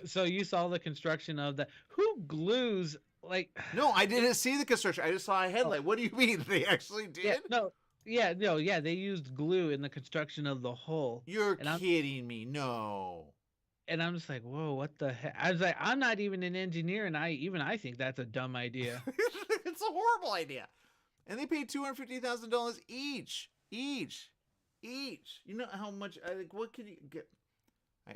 So you saw the construction of the who glues like? No, I didn't see the construction. I just saw a headlight. What do you mean they actually did? Yeah, they used glue in the construction of the hull. You're kidding me? No. And I'm just like, whoa, what the heck? I was like, I'm not even an engineer, and I think that's a dumb idea. It's a horrible idea. And they paid $250,000 each. You know how much? What could you get?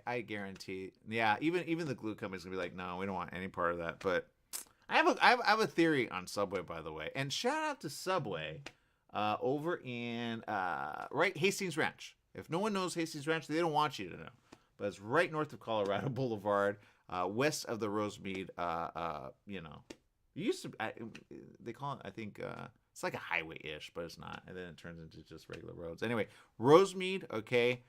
I guarantee. Yeah, even the glue company's gonna be like, no, we don't want any part of that. But I have a theory on Subway, by the way. And shout out to Subway over in Hastings Ranch. If no one knows Hastings Ranch, they don't want you to know. But it's right north of Colorado Boulevard, west of the Rosemead. They call it, I think, it's like a highway-ish, but it's not. And then it turns into just regular roads. Anyway, Rosemead, okay.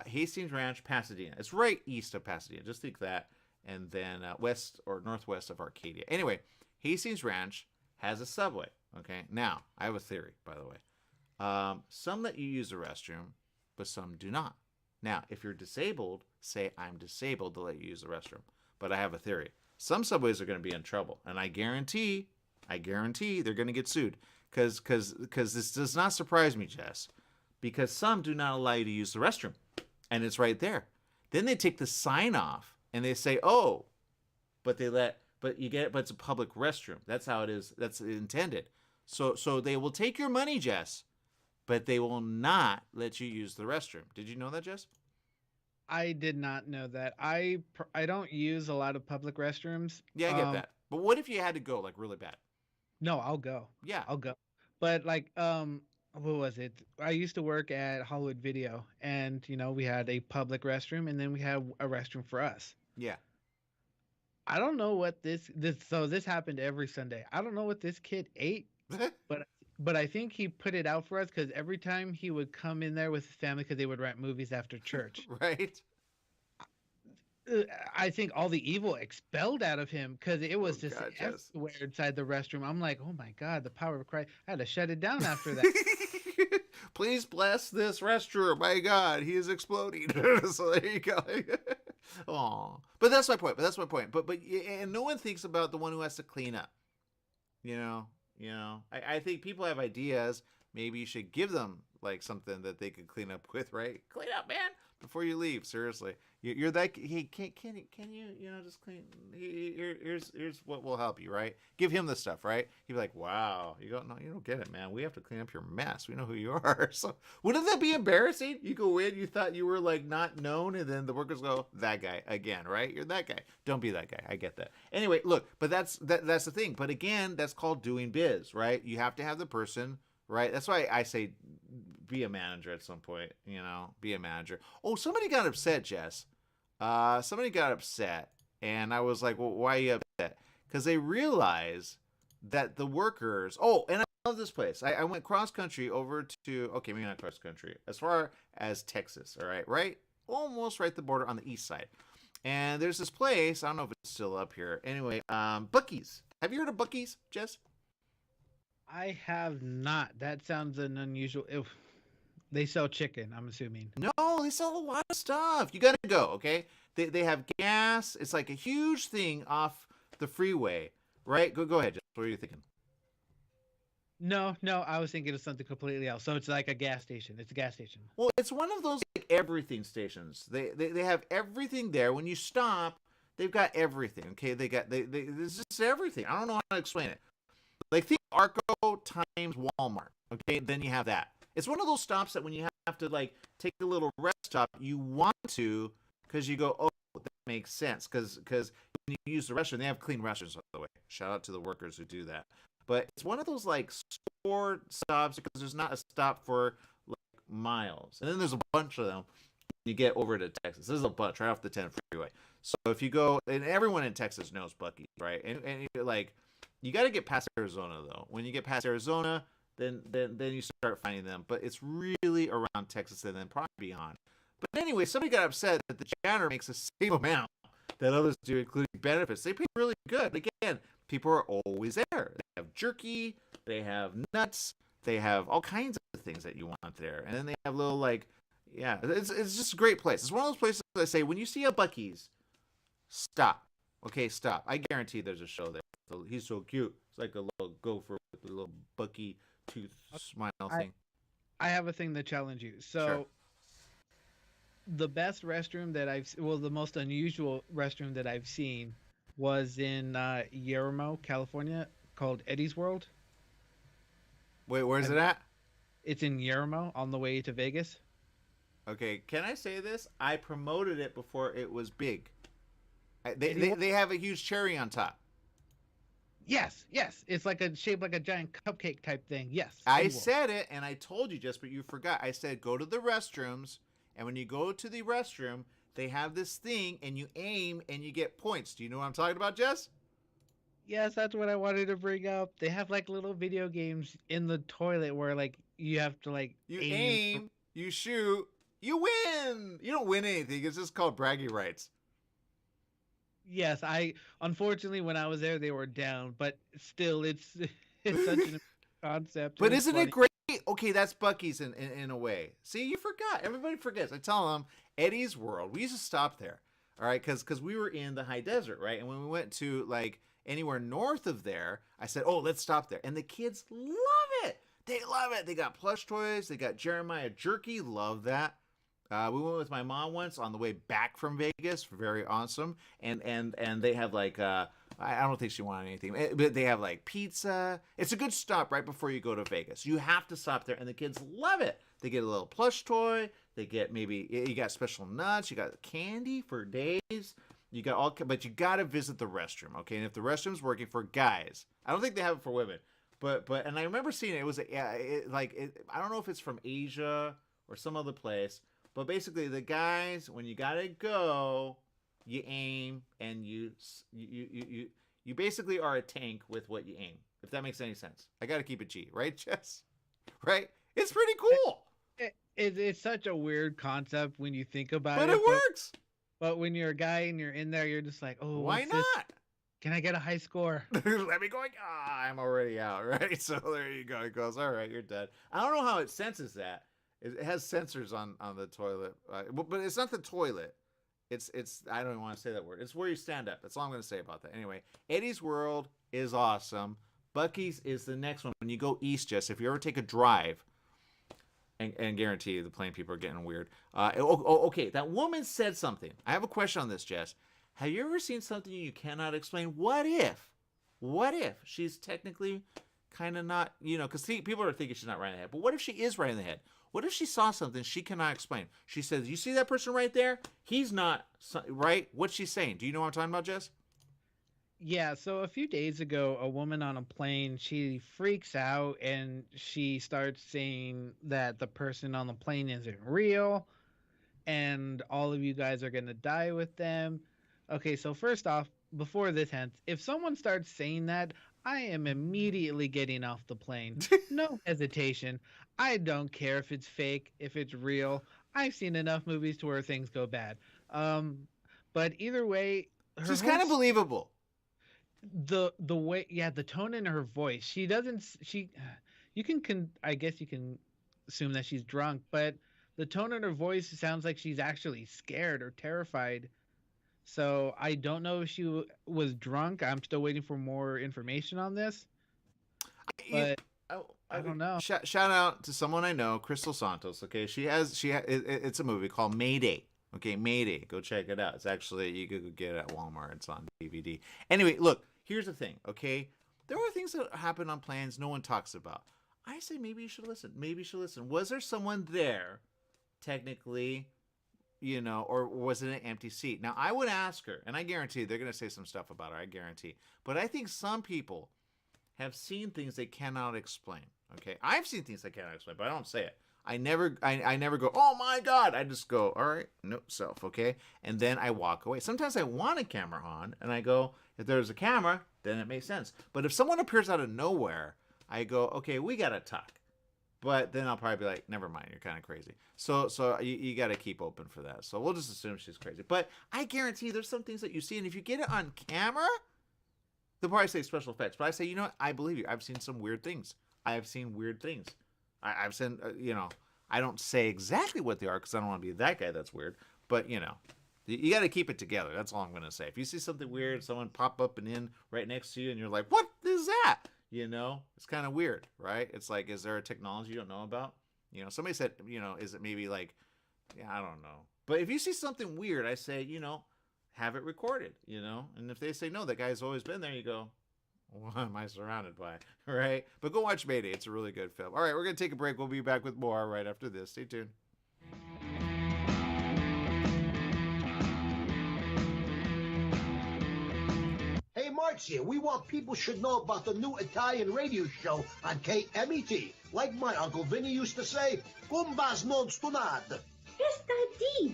Hastings Ranch, Pasadena. It's right east of Pasadena. Just think that. And then west or northwest of Arcadia. Anyway, Hastings Ranch has a Subway, okay? Now, I have a theory, by the way. Some let you use the restroom, but some do not. Now, if you're disabled, say I'm disabled to let you use the restroom. But I have a theory. Some subways are going to be in trouble, and I guarantee they're going to get sued. Because this does not surprise me, Jess. Because some do not allow you to use the restroom, and it's right there. Then they take the sign off, and they say, "Oh, but you get it, but it's a public restroom." That's how it is. That's intended. So they will take your money, Jess. But they will not let you use the restroom. Did you know that, Jess? I did not know that. I don't use a lot of public restrooms. Yeah, I get that. But what if you had to go, like, really bad? No, I'll go. Yeah. I'll go. But like, what was it? I used to work at Hollywood Video, and we had a public restroom, and then we had a restroom for us. Yeah. I don't know what this happened every Sunday. I don't know what this kid ate, but I think he put it out for us because every time he would come in there with his family because they would rent movies after church. Right. I think all the evil expelled out of him because it was just God, everywhere inside the restroom. I'm like, oh my God, the power of Christ. I had to shut it down after that. Please bless this restroom. My God, he is exploding. So there you go. Oh, but that's my point. But and no one thinks about the one who has to clean up. I think people have ideas. Maybe you should give them like something that they could clean up with, right? Clean up, man, before you leave. Seriously, you're that. Hey, can you just clean? Here's what will help you, right? Give him the stuff, right? He'd be like, wow, you don't get it, man. We have to clean up your mess. We know who you are. So wouldn't that be embarrassing? You go in, you thought you were like not known, and then the workers go, that guy again, right? You're that guy. Don't be that guy. I get that. Anyway, look, but that's the thing. But again, that's called doing biz, right? You have to have the person. Right. That's why I say be a manager at some point, be a manager. Oh, somebody got upset, Jess. Somebody got upset. And I was like, well, why are you upset? Because they realize that the workers. Oh, and I love this place. I went cross country over to. Okay, maybe not cross country. As far as Texas. All right. Right. Almost right the border on the east side. And there's this place. I don't know if it's still up here. Anyway, Buc-ee's. Have you heard of Buc-ee's, Jess? I have not. That sounds an unusual. They sell chicken, I'm assuming. No, they sell a lot of stuff. You got to go, okay? They have gas. It's like a huge thing off the freeway, right? Go ahead, Jeff. What are you thinking? No, I was thinking of something completely else. So it's like a gas station. It's a gas station. Well, it's one of those like everything stations. They have everything there. When you stop, they've got everything, okay? There's just everything. I don't know how to explain it. Like think Arco times Walmart, okay? Then you have that. It's one of those stops that when you have to like take a little rest stop, you want to because you go, oh, that makes sense. Because when you use the restroom, they have clean restrooms, by the way. Shout out to the workers who do that. But it's one of those like sport stops because there's not a stop for like miles. And then there's a bunch of them when you get over to Texas. There's a bunch right off the 10 freeway. So if you go, and everyone in Texas knows Buc-ee's, right? And you're like, you got to get past Arizona, though. When you get past Arizona, then you start finding them. But it's really around Texas and then probably beyond. But anyway, somebody got upset that the janitor makes the same amount that others do, including benefits. They pay really good. Again, people are always there. They have jerky. They have nuts. They have all kinds of things that you want there. And then they have little, like, yeah, it's just a great place. It's one of those places that I say, when you see a Buc-ee's, stop. Okay, stop. I guarantee there's a show there. He's so cute. It's like a little gopher with a little Buc-ee tooth smile thing. I have a thing to challenge you. So, sure. The best restroom that the most unusual restroom that I've seen was in Yermo, California, called Eddie's World. Wait, where's it at? It's in Yermo on the way to Vegas. Okay, can I say this? I promoted it before it was big. They have a huge cherry on top. Yes. It's like shaped like a giant cupcake type thing. Yes. I said it, and I told you just, but you forgot. I said go to the restrooms, and when you go to the restroom, they have this thing, and you aim, and you get points. Do you know what I'm talking about, Jess? Yes, that's what I wanted to bring up. They have like little video games in the toilet where like you have to like you aim, you shoot, you win. You don't win anything. It's just called bragging rights. Yes, unfortunately when I was there they were down, but still it's such an concept. But isn't it great? Okay, that's Buc-ee's in a way. See, you forgot. Everybody forgets. I tell them Eddie's World. We used to stop there. All right, because we were in the high desert, right? And when we went to like anywhere north of there, I said, "Oh, let's stop there." And the kids love it. They love it. They got plush toys. They got Jeremiah jerky. Love that. We went with my mom once on the way back from Vegas. Very awesome. And they have like I don't think she wanted anything, but they have like pizza. It's a good stop right before you go to Vegas. You have to stop there, and the kids love it. They get a little plush toy. They get maybe you got special nuts. You got candy for days. You got all, but you got to visit the restroom, okay? And if the restroom's working for guys, I don't think they have it for women. But and I remember seeing it. It was I don't know if it's from Asia or some other place, but basically the guys, when you gotta go, you aim and you basically are a tank with what you aim. If that makes any sense, I gotta keep it G, right, Jess? Right? It's pretty cool. It's such a weird concept when you think about it. But it works. But when you're a guy and you're in there, you're just like, oh, why what's not? This? Can I get a high score? Let me go. I'm already out, right? So there you go. It goes, all right, you're dead. I don't know how it senses that. It has sensors on the toilet, but it's not the toilet. It's I don't even want to say that word. It's where you stand up. That's all I'm going to say about that. Anyway, Eddie's World is awesome. Buc-ee's is the next one. When you go east, Jess, if you ever take a drive, and guarantee you the plane people are getting weird. Okay, that woman said something. I have a question on this, Jess. Have you ever seen something you cannot explain? What if she's technically kind of not, because people are thinking she's not right in the head. But what if she is right in the head? What if she saw something she cannot explain? She says, you see that person right there? He's not right. What's she saying? Do you know what I'm talking about, Jess? Yeah, so a few days ago, a woman on a plane, she freaks out and she starts saying that the person on the plane isn't real and all of you guys are going to die with them. Okay, so first off, before this ends, if someone starts saying that, I am immediately getting off the plane. No hesitation. I don't care if it's fake, if it's real. I've seen enough movies to where things go bad. But either way, she's kind of believable. The way, the tone in her voice. You can I guess you can assume that she's drunk, but the tone in her voice sounds like she's actually scared or terrified. So I don't know if she was drunk. I'm still waiting for more information on this. But I don't know. Shout out to someone I know, Crystal Santos. Okay, it's a movie called Mayday. Okay, Mayday. Go check it out. It's actually, you could get it at Walmart. It's on DVD. Anyway, look, here's the thing. Okay, there are things that happen on planes no one talks about. I say maybe you should listen. Maybe you should listen. Was there someone there, technically? Or was it an empty seat? Now, I would ask her, and I guarantee they're going to say some stuff about her, I guarantee. But I think some people have seen things they cannot explain, okay? I've seen things I cannot explain, but I don't say it. I never go, oh my God. I just go, all right, nope, self, okay? And then I walk away. Sometimes I want a camera on, and I go, if there's a camera, then it makes sense. But if someone appears out of nowhere, I go, okay, we got to talk. But then I'll probably be like, never mind, you're kind of crazy. So you got to keep open for that. So we'll just assume she's crazy. But I guarantee there's some things that you see, and if you get it on camera, they'll probably say special effects. But I say, you know what? I believe you. I've seen some weird things. I have seen weird things. I've seen, I don't say exactly what they are because I don't want to be that guy that's weird. But, you got to keep it together. That's all I'm going to say. If you see something weird, someone pop up and in right next to you, and you're like, what is that? It's kind of weird, right? It's like, is there a technology you don't know about? Somebody said, is it maybe like, I don't know. But if you see something weird, I say, have it recorded, And if they say, no, that guy's always been there, you go, what am I surrounded by, right? But go watch Mayday. It's a really good film. All right, we're going to take a break. We'll be back with more right after this. Stay tuned. Hey, Mark's here. We want people should know about the new Italian radio show on KMET. Like my Uncle Vinny used to say, Gumbas non stunad. Esta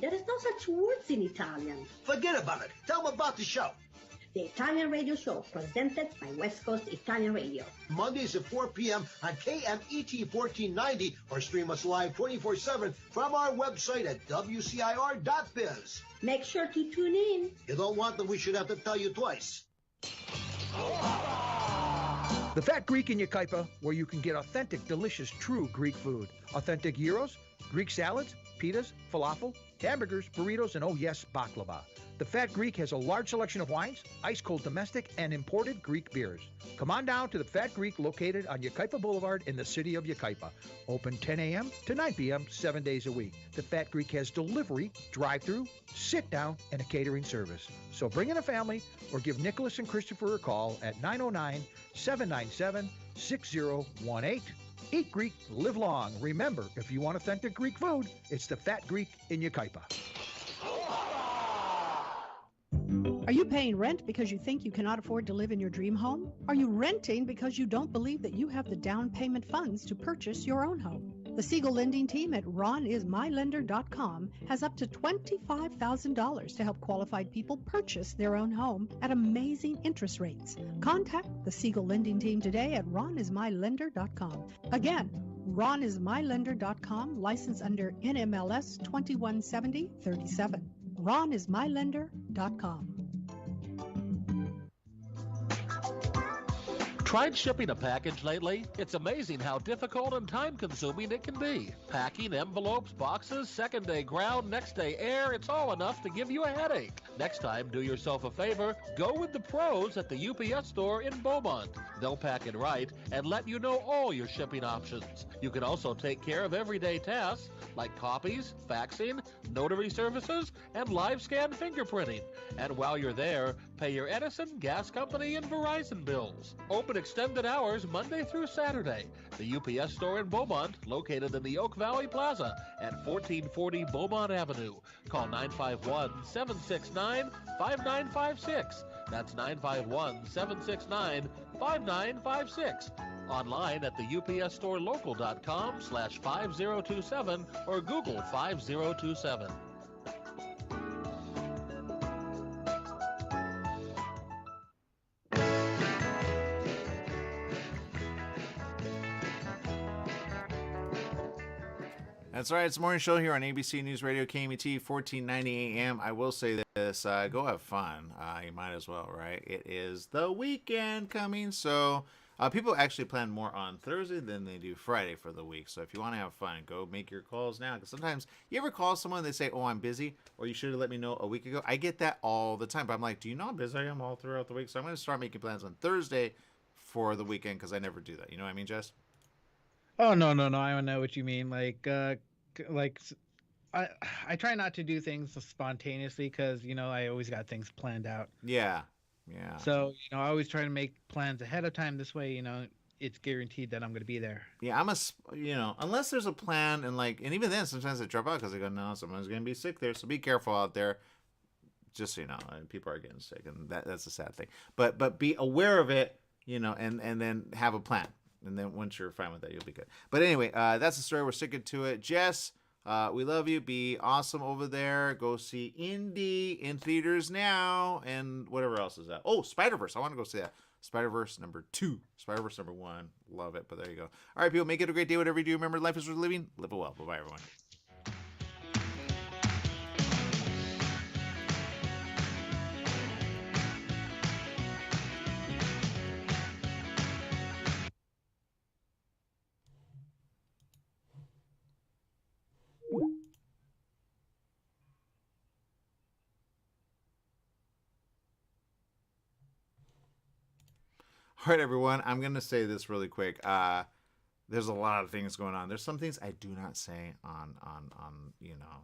there is no such words in Italian. Forget about it. Tell them about the show. The Italian Radio Show, presented by West Coast Italian Radio. Mondays at 4 p.m. on KMET 1490, or stream us live 24/7 from our website at WCIR.biz. Make sure to tune in. You don't want them, we should have to tell you twice. The Fat Greek in Yucaipa, where you can get authentic, delicious, true Greek food. Authentic gyros, Greek salads, pitas, falafel, hamburgers, burritos, and oh yes, baklava. The Fat Greek has a large selection of wines, ice-cold domestic, and imported Greek beers. Come on down to the Fat Greek located on Yucaipa Boulevard in the city of Yucaipa. Open 10 a.m. to 9 p.m. 7 days a week. The Fat Greek has delivery, drive-through, sit-down, and a catering service. So bring in a family or give Nicholas and Christopher a call at 909-797-6018. Eat Greek, live long. Remember, if you want authentic Greek food, it's the Fat Greek in Yucaipa. Are you paying rent because you think you cannot afford to live in your dream home? Are you renting because you don't believe that you have the down payment funds to purchase your own home? The Siegel lending team at ronismylender.com has up to $25,000 to help qualified people purchase their own home at amazing interest rates. Contact the Siegel lending team today at ronismylender.com. Again, ronismylender.com, license under NMLS 217037. ronismylender.com. Tried shipping a package lately? It's amazing how difficult and time-consuming it can be. Packing envelopes, boxes, second-day ground, next-day air, it's all enough to give you a headache. Next time, do yourself a favor, go with the pros at the UPS store in Beaumont. They'll pack it right and let you know all your shipping options. You can also take care of everyday tasks like copies, faxing, notary services, and live scan fingerprinting. And while you're there, pay your Edison, gas company, and Verizon bills. Open extended hours Monday through Saturday. The UPS store in Beaumont, located in the Oak Valley Plaza at 1440 Beaumont Avenue. Call 951-769-5956. That's 951-769-5956. Online at the upsstorelocal.com/5027 or Google 5027. That's right. It's the morning show here on ABC News Radio, KMET, 1490 AM. I will say this, go have fun. You might as well, right? It is the weekend coming, so people actually plan more on Thursday than they do Friday for the week. So if you want to have fun, go make your calls now. Because sometimes you ever call someone, they say, oh, I'm busy, or you should have let me know a week ago. I get that all the time, but I'm like, do you know how busy I am all throughout the week? So I'm going to start making plans on Thursday for the weekend because I never do that. You know what I mean, Jess? Oh, no. I know what you mean. I try not to do things spontaneously because, I always got things planned out. Yeah. So, I always try to make plans ahead of time. This way, it's guaranteed that I'm going to be there. Yeah, unless there's a plan and even then sometimes I drop out because I go, no, someone's going to be sick there. So be careful out there. Just so you know, people are getting sick and that's a sad thing. But be aware of it, and then have a plan. And then once you're fine with that, you'll be good. But anyway, that's the story. We're sticking to it. Jess, we love you. Be awesome over there. Go see Indy in theaters now. And whatever else is that. Oh, Spider-Verse. I want to go see that. Spider-Verse number 2. Spider-Verse number 1. Love it. But there you go. All right, people. Make it a great day. Whatever you do. Remember, life is worth living. Live it well. Bye-bye, everyone. All right, everyone. I'm going to say this really quick. There's a lot of things going on. There's some things I do not say on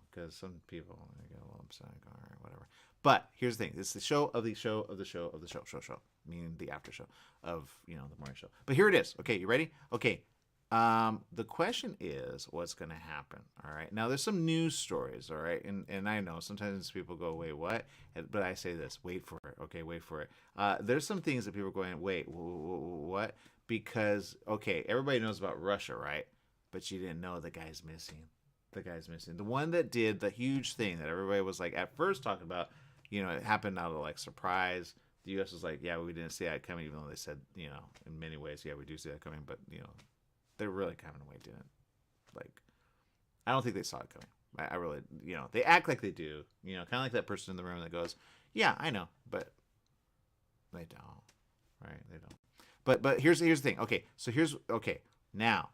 because some people get a little upset. All right, whatever. But here's the thing. It's the show of the show of the show of the show, meaning the after show of, the morning show. But here it is. Okay, you ready? Okay. The question is, what's going to happen? All right. Now, there's some news stories. All right. And I know sometimes people go, wait, what? But I say this, wait for it. Okay. Wait for it. There's some things that people are going, wait, what? Because, okay, everybody knows about Russia, right? But you didn't know the guy's missing. The one that did the huge thing that everybody was at first talking about, it happened out of surprise. The U.S. was like, yeah, we didn't see that coming, even though they said, in many ways, yeah, we do see that coming. But, they're really kind of didn't. I don't think they saw it coming. I really, they act like they do. Kind of like that person in the room that goes, yeah, I know, but they don't. Right? They don't. But here's the thing. Okay, so now,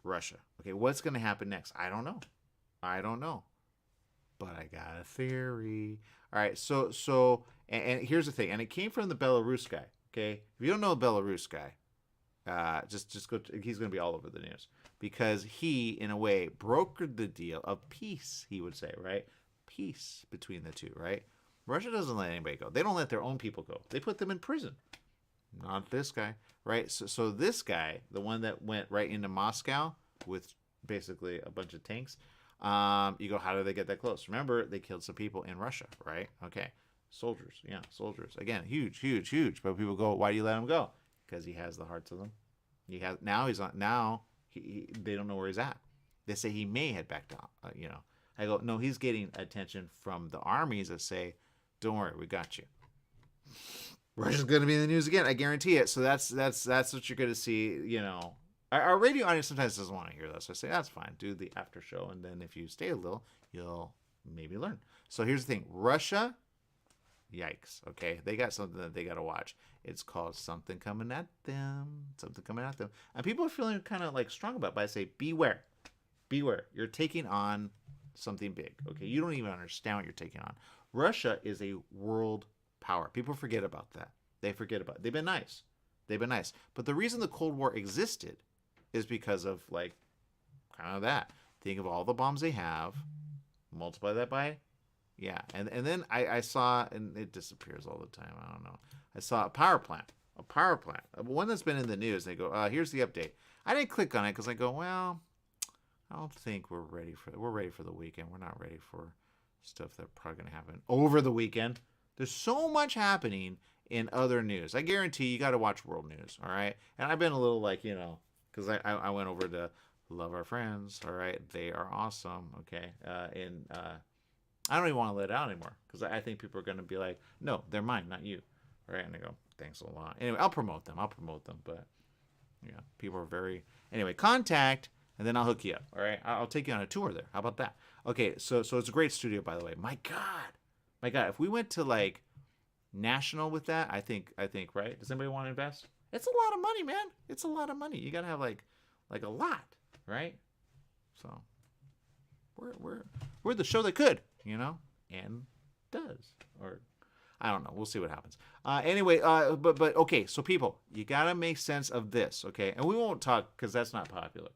Russia. Okay, what's going to happen next? I don't know. But I got a theory. All right, so here's the thing. And it came from the Belarus guy. Okay, if you don't know the Belarus guy, just go. He's going to be all over the news because he, in a way, brokered the deal of peace. He would say, right? Peace between the two, right? Russia doesn't let anybody go. They don't let their own people go. They put them in prison. Not this guy, right? So this guy, the one that went right into Moscow with basically a bunch of tanks. You go, how did they get that close? Remember, they killed some people in Russia, right? Okay. Soldiers. Yeah, soldiers. Again, huge, huge, huge. But people go, why do you let him go? Because he has the hearts of them. He has now. He's on now. They don't know where he's at. They say he may head back down. I go, no, he's getting attention from the armies that say, don't worry, we got you. Russia's going to be in the news again. I guarantee it. So that's what you're going to see. Our radio audience sometimes doesn't want to hear this. So I say, that's fine. Do the after show. And then if you stay a little, you'll maybe learn. So here's the thing. Russia, yikes. Okay. They got something that they got to watch. It's called Something Coming at Them. Something Coming at Them. And people are feeling kind of like strong about it. But I say, beware. Beware. You're taking on something big. Okay. You don't even understand what you're taking on. Russia is a world power. People forget about that. They forget about it. They've been nice. They've been nice. But the reason the Cold War existed is because of like kind of that. Think of all the bombs they have, multiply that by, yeah. And then I saw, and it disappears all the time. I don't know. I saw a power plant, one that's been in the news. They go, here's the update. I didn't click on it because I go, well, I don't think we're ready for the weekend. We're not ready for stuff that's probably going to happen over the weekend. There's so much happening in other news. I guarantee you got to watch world news, all right? And I've been a little like, because I went over to Love Our Friends, all right? They are awesome, okay? And I don't even want to let it out anymore because I think people are going to be like, no, they're mine, not you, all right? And I go, thanks a lot. Anyway, I'll promote them, but yeah, people are very, anyway, contact, and then I'll hook you up, all right? I'll take you on a tour there. How about that? Okay, so it's a great studio, by the way. My God, if we went to like national with that, I think, right? Does anybody want to invest? It's a lot of money, man. It's a lot of money. You got to have like a lot, right? So we're the show that could, and does, or I don't know. We'll see what happens. Anyway, but okay. So people, you got to make sense of this, okay? And we won't talk because that's not popular.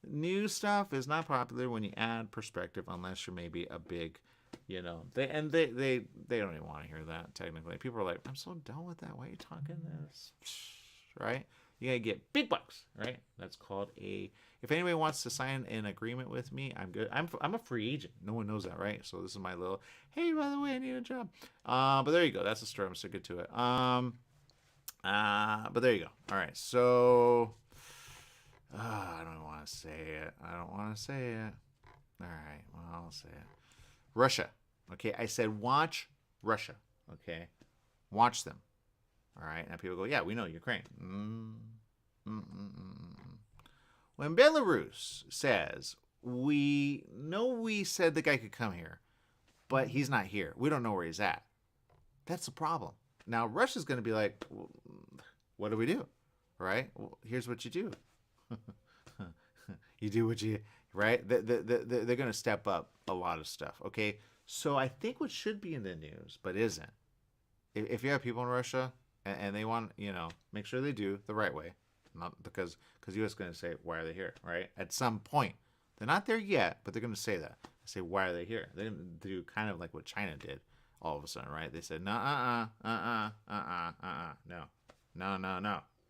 New stuff is not popular when you add perspective, unless you're maybe a big, they don't even want to hear that. Technically, people are like, I'm so done with that. Why are you talking this? Right? You gotta get big bucks, right? That's called if anybody wants to sign an agreement with me, I'm good. I'm a free agent. No one knows that, right? So this is my little, hey, by the way, I need a job. But there you go. That's the story. I'm sticking to it. But there you go. All right. So I don't want to say it. All right. Well, I'll say it. Russia. Okay. I said watch Russia. Okay. Watch them. All right. And people go, yeah, we know Ukraine. When Belarus says, we know we said the guy could come here, but he's not here. We don't know where he's at. That's the problem. Now, Russia's going to be like, well, what do we do? Right? Well, here's what you do. You do what you, right? They're going to step up a lot of stuff. Okay. So I think what should be in the news, but isn't, if you have people in Russia and they want, make sure they do the right way, not because the U.S. is going to say, why are they here? Right? At some point, they're not there yet, but they're going to say that. They say, why are they here? They're going to do kind of like what China did all of a sudden, right? They said, no,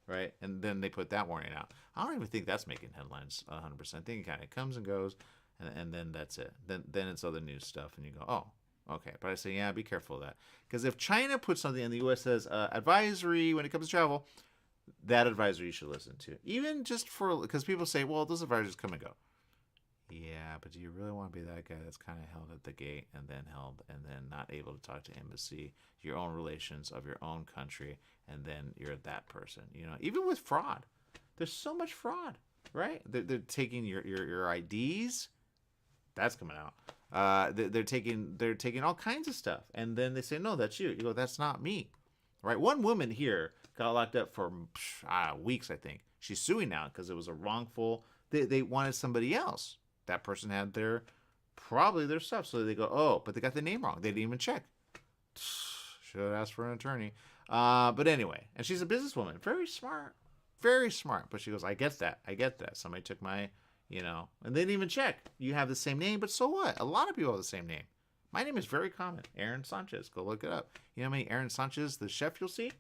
right? And then they put that warning out. I don't even think that's making headlines 100%. I think it kind of comes and goes, and then that's it. Then it's other news stuff, and you go, oh, okay. But I say, yeah, be careful of that. Because if China puts something and the U.S. says advisory when it comes to travel, that advisory you should listen to. Even just because people say, well, those advisories come and go. Yeah, but do you really want to be that guy that's kind of held at the gate and then not able to talk to embassy, your own relations of your own country, and then you're that person? Even with fraud, there's so much fraud, right? They're taking your IDs. That's coming out. They're taking all kinds of stuff, and then they say, no, that's you. You go, that's not me, right? One woman here got locked up for weeks, I think. She's suing now because it was a wrongful. They wanted somebody else. That person had probably their stuff. So they go, but they got the name wrong. They didn't even check. Should have asked for an attorney. But anyway, and she's a businesswoman. Very smart. Very smart. But she goes, I get that. Somebody took my, and they didn't even check. You have the same name, but so what? A lot of people have the same name. My name is very common. Aaron Sanchez. Go look it up. You know how many Aaron Sanchez, the chef, you'll see?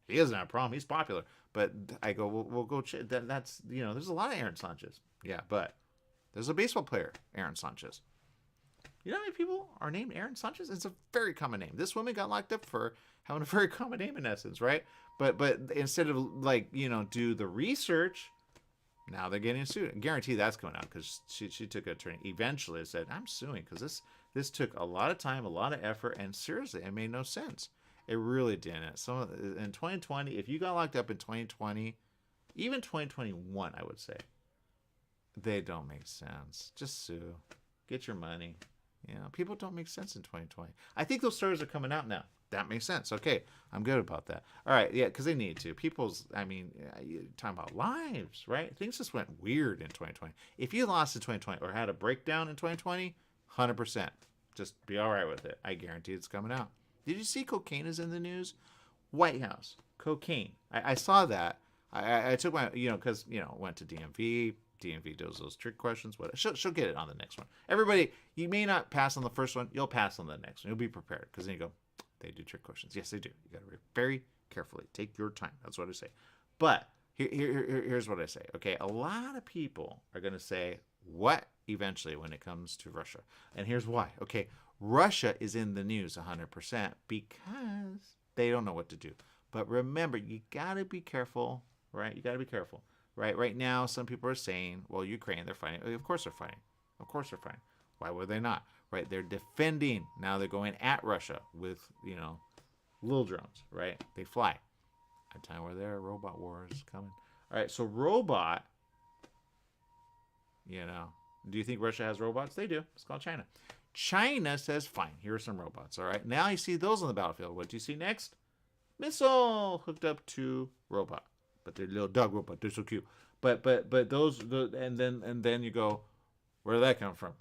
He doesn't have a problem. He's popular. But I go, we'll go check. That's, there's a lot of Aaron Sanchez. Yeah, but there's a baseball player, Aaron Sanchez. You know how many people are named Aaron Sanchez? It's a very common name. This woman got locked up for having a very common name in essence, right? But instead of do the research, now they're getting sued. I guarantee that's coming out because she took an attorney. Eventually said, I'm suing because this took a lot of time, a lot of effort, and seriously, it made no sense. It really didn't. So in 2020, if you got locked up in 2020, even 2021, I would say, they don't make sense. Just sue. Get your money. People don't make sense in 2020. I think those stories are coming out now. That makes sense. Okay, I'm good about that. All right, yeah, because they need to. You're talking about lives, right? Things just went weird in 2020. If you lost in 2020 or had a breakdown in 2020, 100%. Just be all right with it. I guarantee it's coming out. Did you see cocaine is in the news? White House, cocaine. I saw that. I took my, because, went to DMV. DMV does those trick questions. But she'll get it on the next one. Everybody, you may not pass on the first one. You'll pass on the next one. You'll be prepared. Because then you go, they do trick questions. Yes, they do. You got to read very carefully. Take your time. That's what I say. But here's what I say. Okay, a lot of people are going to say what eventually when it comes to Russia. And here's why. Okay, Russia is in the news 100% because they don't know what to do. But remember, you got to be careful, right? You got to be careful. Right now, some people are saying, well, Ukraine, they're fighting. Of course they're fighting. Of course they're fighting. Why would they not? Right? They're defending. Now they're going at Russia with, little drones, right? They fly. I tell you where their robot war is coming. All right, so robot, do you think Russia has robots? They do. It's called China. China says, fine, here are some robots, all right? Now you see those on the battlefield. What do you see next? Missile hooked up to robot. But they're little dog robot. They're so cute. But those and then you go, where did that come from?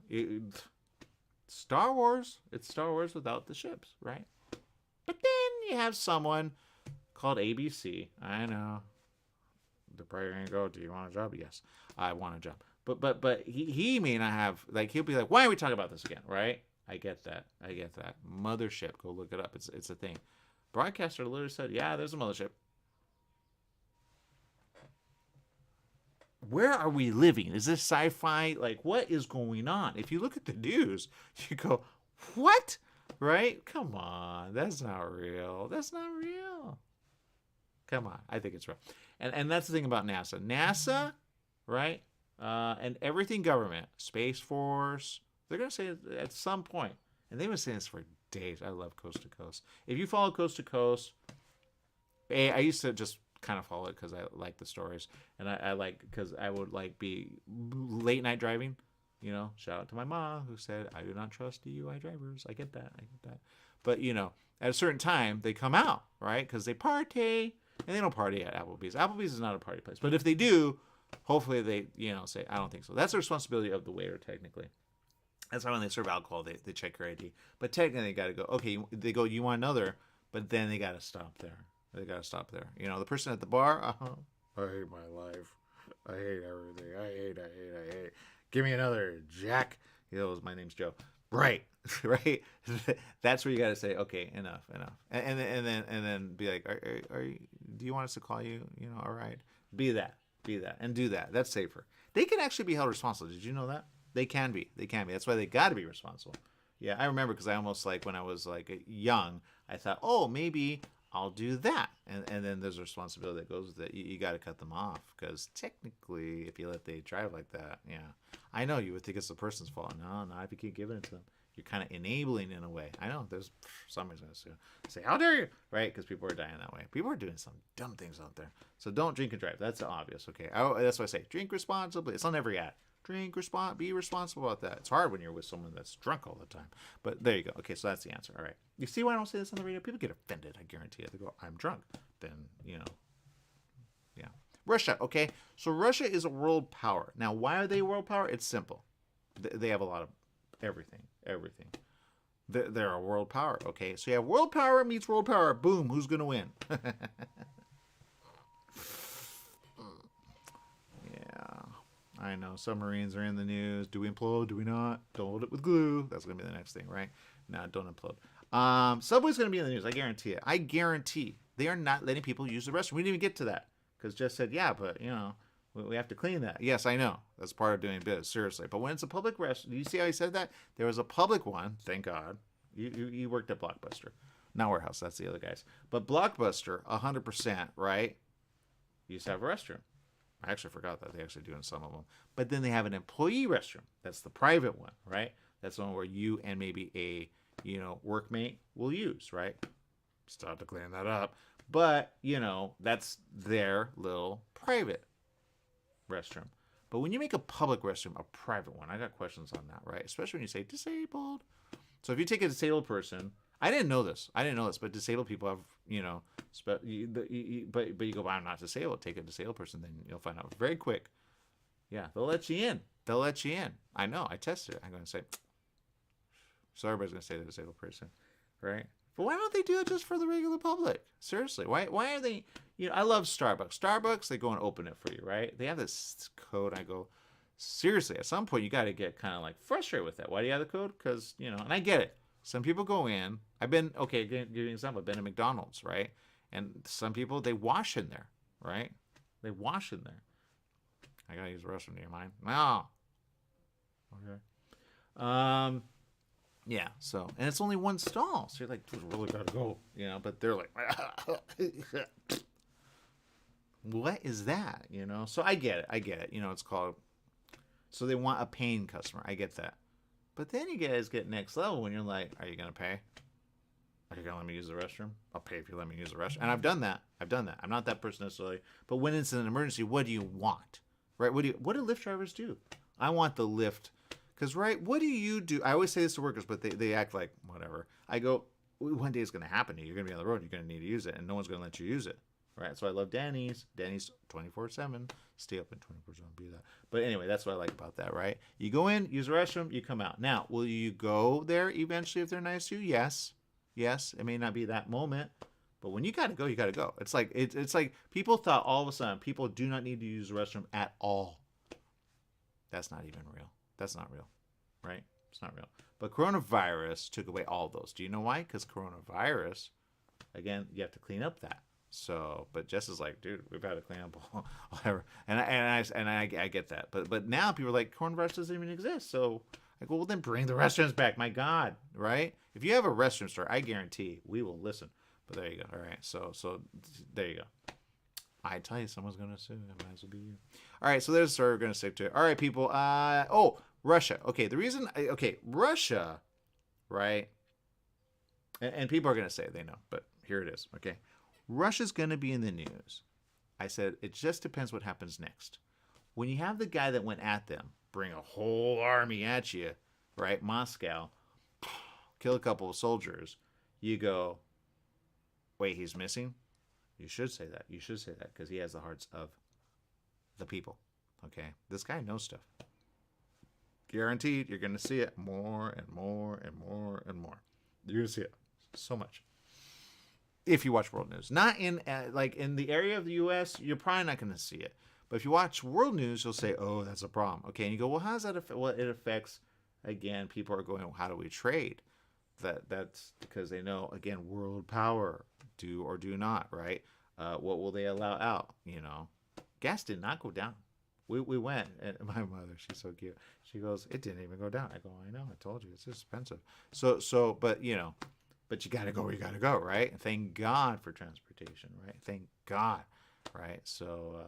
Star Wars. It's Star Wars without the ships, right? But then you have someone called ABC. I know. They're probably gonna go, do you want a job? Yes, I want a job. But he may not have, he'll be like, why are we talking about this again? Right? I get that. Mothership. Go look it up. It's a thing. Broadcaster literally said, yeah, there's a mothership. Where are we living? Is this sci-fi? What is going on? If you look at the news, you go, what? Right? Come on. That's not real. That's not real. Come on. I think it's real. And that's the thing about NASA. NASA, right? And everything government, Space Force, they're going to say at some point, and they've been saying this for days. I love Coast to Coast. If you follow Coast to Coast, I used to just kind of follow it because I like the stories, and I like because I would be late night driving. Shout out to my mom who said, I do not trust DUI drivers. I get that. But at a certain time they come out, right? Because they party, and they don't party at Applebee's. Applebee's is not a party place, but if they do, hopefully they say, I don't think so. That's the responsibility of the waiter technically. That's why when they serve alcohol, they check your ID. But technically they got to go, okay, they go, you want another? But then they got to stop there. The person at the bar, I hate my life. I hate everything. I hate. Give me another, Jack. My name's Joe. Right. That's where you got to say, okay, enough. And then be like, are you, do you want us to call you? All right. Be that, and do that. That's safer. They can actually be held responsible. Did you know that? They can be. That's why they got to be responsible. Yeah, I remember because I almost when I was young, I thought, oh, maybe I'll do that. And then there's a responsibility that goes with it. You got to cut them off because technically, if you let they drive like that, yeah. I know you would think it's the person's fault. No, if you keep giving it to them, you're kind of enabling in a way. I know there's somebody's going to say, how dare you? Right? Because people are dying that way. People are doing some dumb things out there. So don't drink and drive. That's obvious, okay? That's why I say drink responsibly. It's on every ad. Be responsible about that. It's hard when you're with someone that's drunk all the time. But there you go. Okay, so that's the answer. All right. You see why I don't say this on the radio? People get offended, I guarantee it. They go, I'm drunk. Then, yeah. Russia, okay? So Russia is a world power. Now, why are they a world power? It's simple. They have a lot of everything. They're a world power, okay? So you have world power meets world power. Boom, who's going to win? I know submarines are in the news. Do we implode? Do we not? Don't hold it with glue. That's going to be the next thing, right? No, don't implode. Subway's going to be in the news. I guarantee it. I guarantee they are not letting people use the restroom. We didn't even get to that because Jess said, yeah, but, We have to clean that. Yes, I know. That's part of doing business, seriously. But when it's a public restroom, you see how he said that? There was a public one, thank God. You worked at Blockbuster. Not Warehouse, that's the other guys. But Blockbuster, 100%, right? You used to have a restroom. I actually forgot that. They actually do in some of them. But then they have an employee restroom. That's the private one, right? That's the one where you and maybe a, workmate will use, right? Still have to clean that up. But, that's their little private restroom. But when you make a public restroom a private one, I got questions on that, right? Especially when you say disabled. So if you take a disabled person, I didn't know this, but disabled people have, but you go, well, I'm not disabled. Take a disabled person, then you'll find out very quick. Yeah, they'll let you in. I know, I tested it. I'm going to say, so everybody's going to say the disabled person, right? But why don't they do it just for the regular public? Seriously, why are they, I love Starbucks. Starbucks, they go and open it for you, right? They have this code. I go, seriously, at some point you got to get kind of like frustrated with that. Why do you have the code? Because, and I get it. Some people go in. I've been, give you an example. I've been at McDonald's, right? And some people, they wash in there, right? They wash in there. I got to use the restroom. Do you mind? No. Okay. Yeah, so, and it's only one stall. So you're like, dude, really got to go. But they're like, what is that? So I get it. It's called, so they want a paying customer. I get that. But then you guys get next level when you're like, are you going to pay? Are you going to let me use the restroom? I'll pay if you let me use the restroom. And I've done that. I'm not that person necessarily. But when it's an emergency, what do you want? Right? What do Lyft drivers do? I want the Lyft. Because, right, what do you do? I always say this to workers, but they act like whatever. I go, one day it's going to happen to you. You're going to be on the road. You're going to need to use it. And no one's going to let you use it. Right? So I love Danny's. Danny's 24/7. Stay open 24/7. Be that. But anyway, that's what I like about that, right? You go in, use the restroom, you come out. Now, will you go there eventually if they're nice to you? Yes. Yes. It may not be that moment. But when you got to go, you got to go. It's like people thought all of a sudden people do not need to use the restroom at all. That's not even real. That's not real. Right? It's not real. But coronavirus took away all those. Do you know why? Because coronavirus, again, you have to clean up that. So, but Jess is like, dude, we've got to clean up whatever. And I get that. But now people are like, coronavirus doesn't even exist. So I go, well, then bring the restaurants back. My God, right? If you have a restaurant store, I guarantee we will listen. But there you go. All right. So there you go. I tell you, someone's going to sue. It might as well be you. All right. So there's a story we're going to stick to. All right, people. Russia. Okay. Russia, right? And people are going to say they know, but here it is. Okay. Russia's going to be in the news. I said, it just depends what happens next. When you have the guy that went at them, bring a whole army at you, right? Moscow, kill a couple of soldiers. You go, wait, he's missing? You should say that. You should say that because he has the hearts of the people. Okay? This guy knows stuff. Guaranteed, you're going to see it more and more and more and more. You're going to see it so much. If you watch world news. Not in, in the area of the U.S., you're probably not going to see it. But if you watch world news, you'll say, oh, that's a problem. Okay, and you go, well, how does that affect? Well, it affects, again, people are going, well, how do we trade? That's because they know, again, world power, do or do not, right? What will they allow out? Gas did not go down. We went, and my mother, she's so cute. She goes, it didn't even go down. I go, I know, I told you, it's expensive. But you got to go where you got to go, right? And thank God for transportation, right? Thank God, right? So,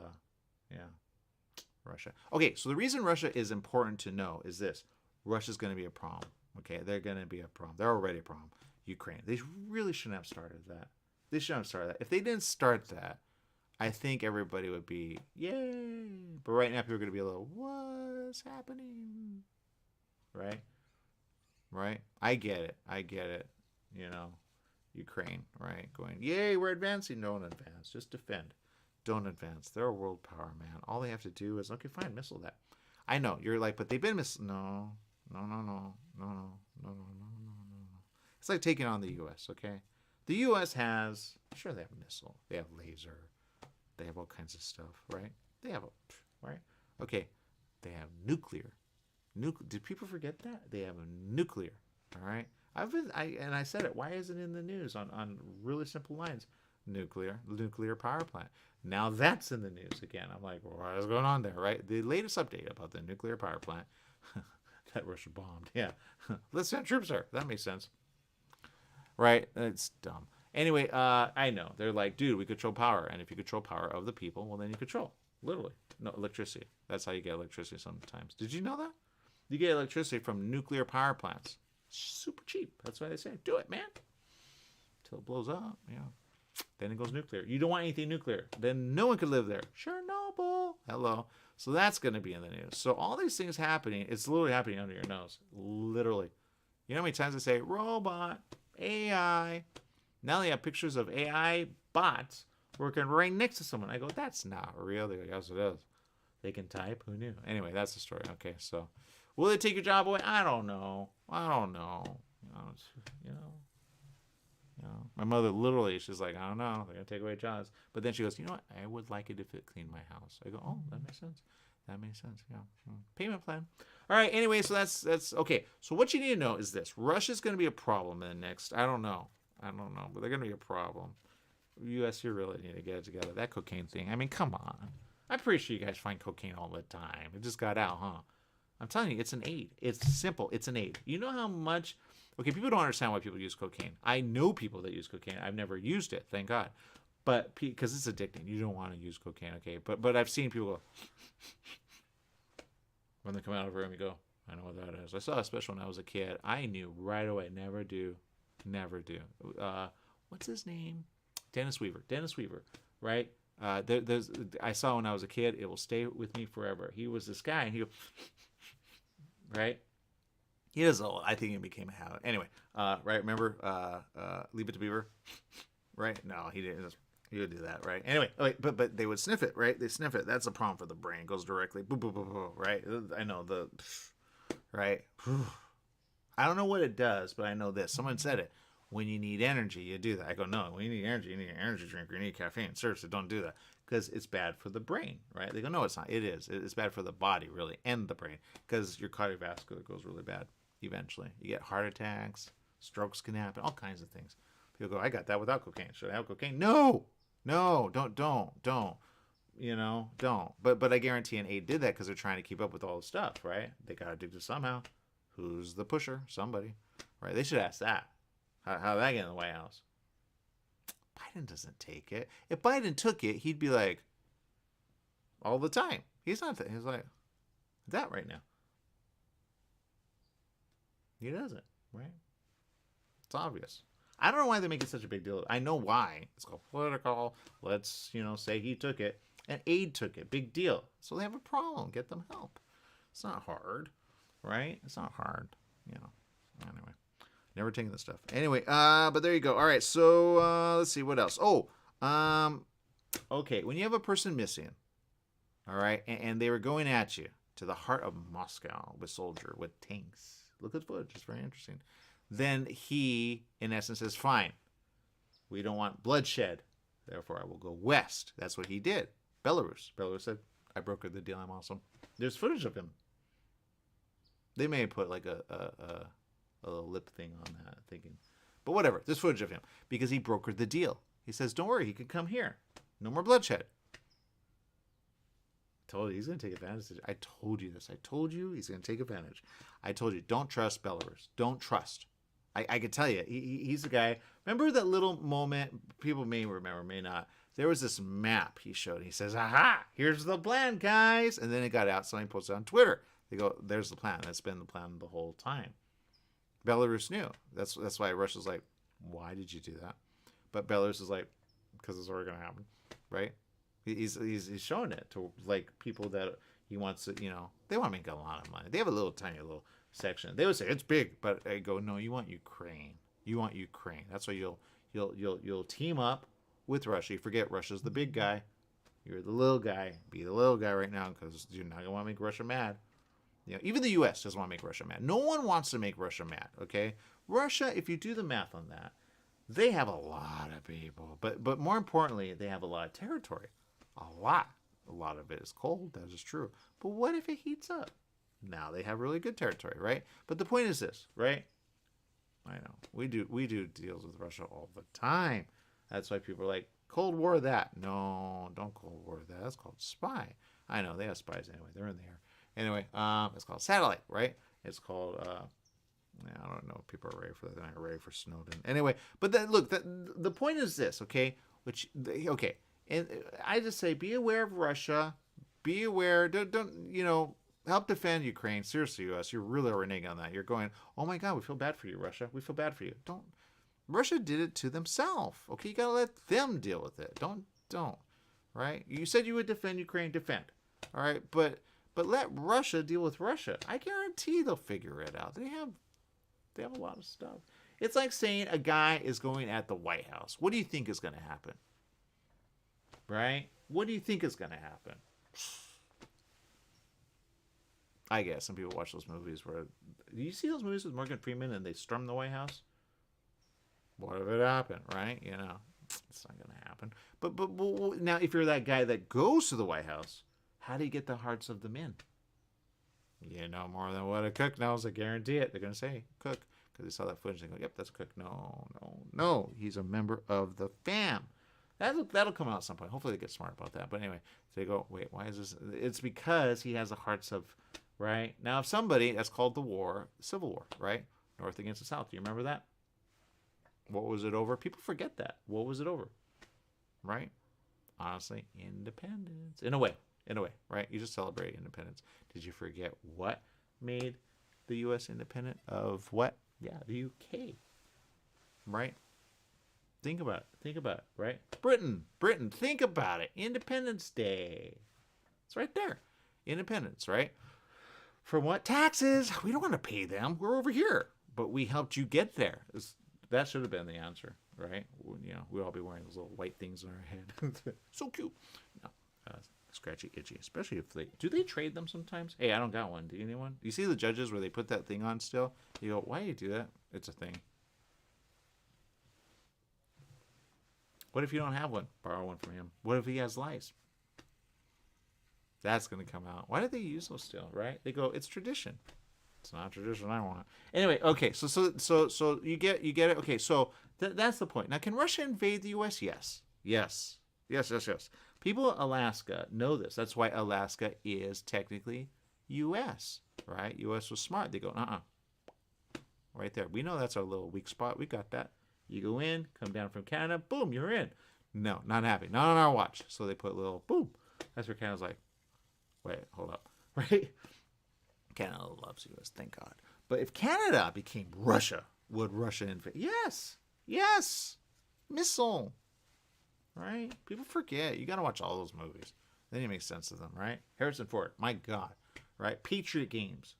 yeah, Russia. Okay, so the reason Russia is important to know is this. Russia's going to be a problem, okay? They're going to be a problem. They're already a problem. Ukraine. They really shouldn't have started that. They shouldn't have started that. If they didn't start that, I think everybody would be, yay. But right now, people are going to be a little, what's happening? Right? Right? I get it. Ukraine, right? Going, yay, we're advancing. Don't advance. Just defend. Don't advance. They're a world power, man. All they have to do is, okay, fine, missile that. I know. You're like, but they've been No. It's like taking on the U.S., okay? The U.S. has, sure, they have missile. They have laser. They have all kinds of stuff, right? They have, right? Okay. They have nuclear. Did people forget that? They have a nuclear, all right? I said it. Why isn't it in the news on really simple lines? nuclear power plant. Now that's in the news again. I'm like, what is going on there, right? The latest update about the nuclear power plant that Russia bombed. Yeah. Let's send troops there. That makes sense. Right? It's dumb. Anyway, I know. They're like, dude, we control power. And if you control power of the people, well, then you control. Literally. No, electricity. That's how you get electricity sometimes. Did you know that? You get electricity from nuclear power plants. Super cheap. That's why they say, do it, man. Until it blows up. Yeah. Then it goes nuclear. You don't want anything nuclear. Then no one could live there. Chernobyl. Hello. So that's going to be in the news. So all these things happening, it's literally happening under your nose. Literally. You know how many times I say, robot, AI. Now they have pictures of AI bots working right next to someone. I go, that's not real. They go, yes, it is. They can type. Who knew? Anyway, that's the story. Okay, so will they take your job away? I don't know. You know, my mother literally, she's like, I don't know. They're going to take away jobs. But then she goes, you know what? I would like it if it cleaned my house. I go, oh, that makes sense. That makes sense. Yeah. Payment plan. All right. Anyway, so that's okay. So what you need to know is this. Russia's going to be a problem in the next, I don't know, but they're going to be a problem. U.S., you really need to get it together. That cocaine thing. I mean, come on. I'm pretty sure you guys find cocaine all the time. It just got out, huh? I'm telling you, it's an aid. It's simple. It's an aid. You know how much... Okay, people don't understand why people use cocaine. I know people that use cocaine. I've never used it, thank God. But because it's addicting. You don't want to use cocaine, okay? But I've seen people go... when they come out of a room, you go, I know what that is. I saw a special when I was a kid. I knew right away. Never do. What's his name? Dennis Weaver, right? I saw when I was a kid. It will stay with me forever. He was this guy, and he, right? He is old. I think it became a habit. Anyway, right? Remember, Leave It to Beaver, right? No, he didn't. He would do that, right? Anyway, but they would sniff it, right? They sniff it. That's a problem for the brain. It goes directly, boom, boom, boom, boom, right? I know right? I don't know what it does, but I know this. Someone said it. When you need energy, you do that. I go, no, when you need energy, you need an energy drink or you need caffeine. Seriously, don't do that because it's bad for the brain, right? They go, no, it's not. It is. It's bad for the body, really, and the brain because your cardiovascular goes really bad eventually. You get heart attacks, strokes can happen, all kinds of things. People go, I got that without cocaine. Should I have cocaine? No, don't. You know, don't. But I guarantee an aide did that because they're trying to keep up with all the stuff, right? They got addicted somehow. Who's the pusher? Somebody, right? They should ask that. How did that get in the White House? Biden doesn't take it. If Biden took it, he'd be like, all the time. He's not. He's like, that right now. He doesn't, right? It's obvious. I don't know why they make it such a big deal. I know why. It's called political. Let's, say he took it. An aide took it. Big deal. So they have a problem. Get them help. It's not hard, right? It's not hard, Anyway. Never taken this stuff. Anyway, but there you go. All right, so let's see what else. Okay. When you have a person missing, all right, and they were going at you to the heart of Moscow with tanks. Look at the footage. It's very interesting. Then he, in essence, says, fine, we don't want bloodshed. Therefore, I will go west. That's what he did. Belarus said, I brokered the deal. I'm awesome. There's footage of him. They may have put like a little lip thing on that, thinking. But whatever, there's footage of him because he brokered the deal. He says, don't worry, he can come here. No more bloodshed. I told you, he's going to take advantage. I told you this. I told you he's going to take advantage. I told you, don't trust Belarus. Don't trust. I can tell you, he's the guy. Remember that little moment? People may remember, may not. There was this map he showed. He says, aha, here's the plan, guys. And then it got out. Somebody posted on Twitter. They go, there's the plan. That's been the plan the whole time. Belarus knew. That's why Russia's like, why did you do that? But Belarus is like, because it's already going to happen, right? He's showing it to like people that he wants to, they want to make a lot of money. They have a little tiny little section. They would say it's big, but I go, no, you want Ukraine. You want Ukraine. That's why you'll team up with Russia. You forget Russia's the big guy. You're the little guy. Be the little guy right now because you're not gonna want to make Russia mad. Even the U.S. doesn't want to make Russia mad. No one wants to make Russia mad, okay? Russia, if you do the math on that, they have a lot of people. But more importantly, they have a lot of territory. A lot. A lot of it is cold. That is true. But what if it heats up? Now they have really good territory, right? But the point is this, right? I know. We do deals with Russia all the time. That's why people are like, Cold War that. No, don't Cold War that. That's called spy. I know, they have spies anyway. They're in the air. Anyway, it's called satellite, right? It's called, I don't know if people are ready for that. They're not ready for Snowden. Anyway, but look, the point is this, okay? Okay. And I just say, be aware of Russia. Be aware. Don't help defend Ukraine. Seriously, U.S., you're really reneging on that. You're going, oh my God, we feel bad for you, Russia. We feel bad for you. Don't. Russia did it to themselves. Okay, you got to let them deal with it. Don't. Right? You said you would defend Ukraine. Defend. All right? But let Russia deal with Russia. I guarantee they'll figure it out. They have a lot of stuff. It's like saying a guy is going at the White House. What do you think is going to happen? Right? What do you think is going to happen? I guess some people watch those movies where... Do you see those movies with Morgan Freeman and they storm the White House? What if it happened, right? It's not going to happen. But now, if you're that guy that goes to the White House, how do you get the hearts of the men? You know more than what a cook knows. I guarantee it. They're going to say cook because they saw that footage and go, yep, that's a cook. No. He's a member of the fam. That'll come out at some point. Hopefully they get smart about that. But anyway, they go, wait, why is this? It's because he has the hearts of, right? Now, if somebody, that's called the war, Civil War, right? North against the South. Do you remember that? What was it over? People forget that. What was it over? Right? Honestly, independence. In a way, right? You just celebrate independence. Did you forget what made the U.S. independent of what? Yeah, the UK. Right? Think about it, right? Britain, think about it. Independence Day. It's right there. Independence, right? For what? Taxes. We don't want to pay them. We're over here. But we helped you get there. That should have been the answer, right? We'd all be wearing those little white things on our head. So cute. No, scratchy, itchy, especially if do they trade them sometimes? Hey, I don't got one. Do anyone? You see the judges where they put that thing on still? You go, why do you do that? It's a thing. What if you don't have one? Borrow one from him. What if he has lice? That's going to come out. Why do they use those still, right? They go, it's tradition. It's not tradition I want. Anyway, okay, so you get it. Okay, so that's the point. Now, can Russia invade the U.S.? Yes. People in Alaska know this. That's why Alaska is technically U.S., right? U.S. was smart. They go, right there. We know that's our little weak spot. We got that. You go in, come down from Canada, boom, you're in. No, not happy. Not on our watch. So they put a little boom. That's where Canada's like, wait, hold up, right? Canada loves U.S., thank God. But if Canada became Russia, would Russia invade? Yes. Missile. Right? People forget. You got to watch all those movies. Then you make sense of them, right? Harrison Ford, my God. Right? Patriot Games.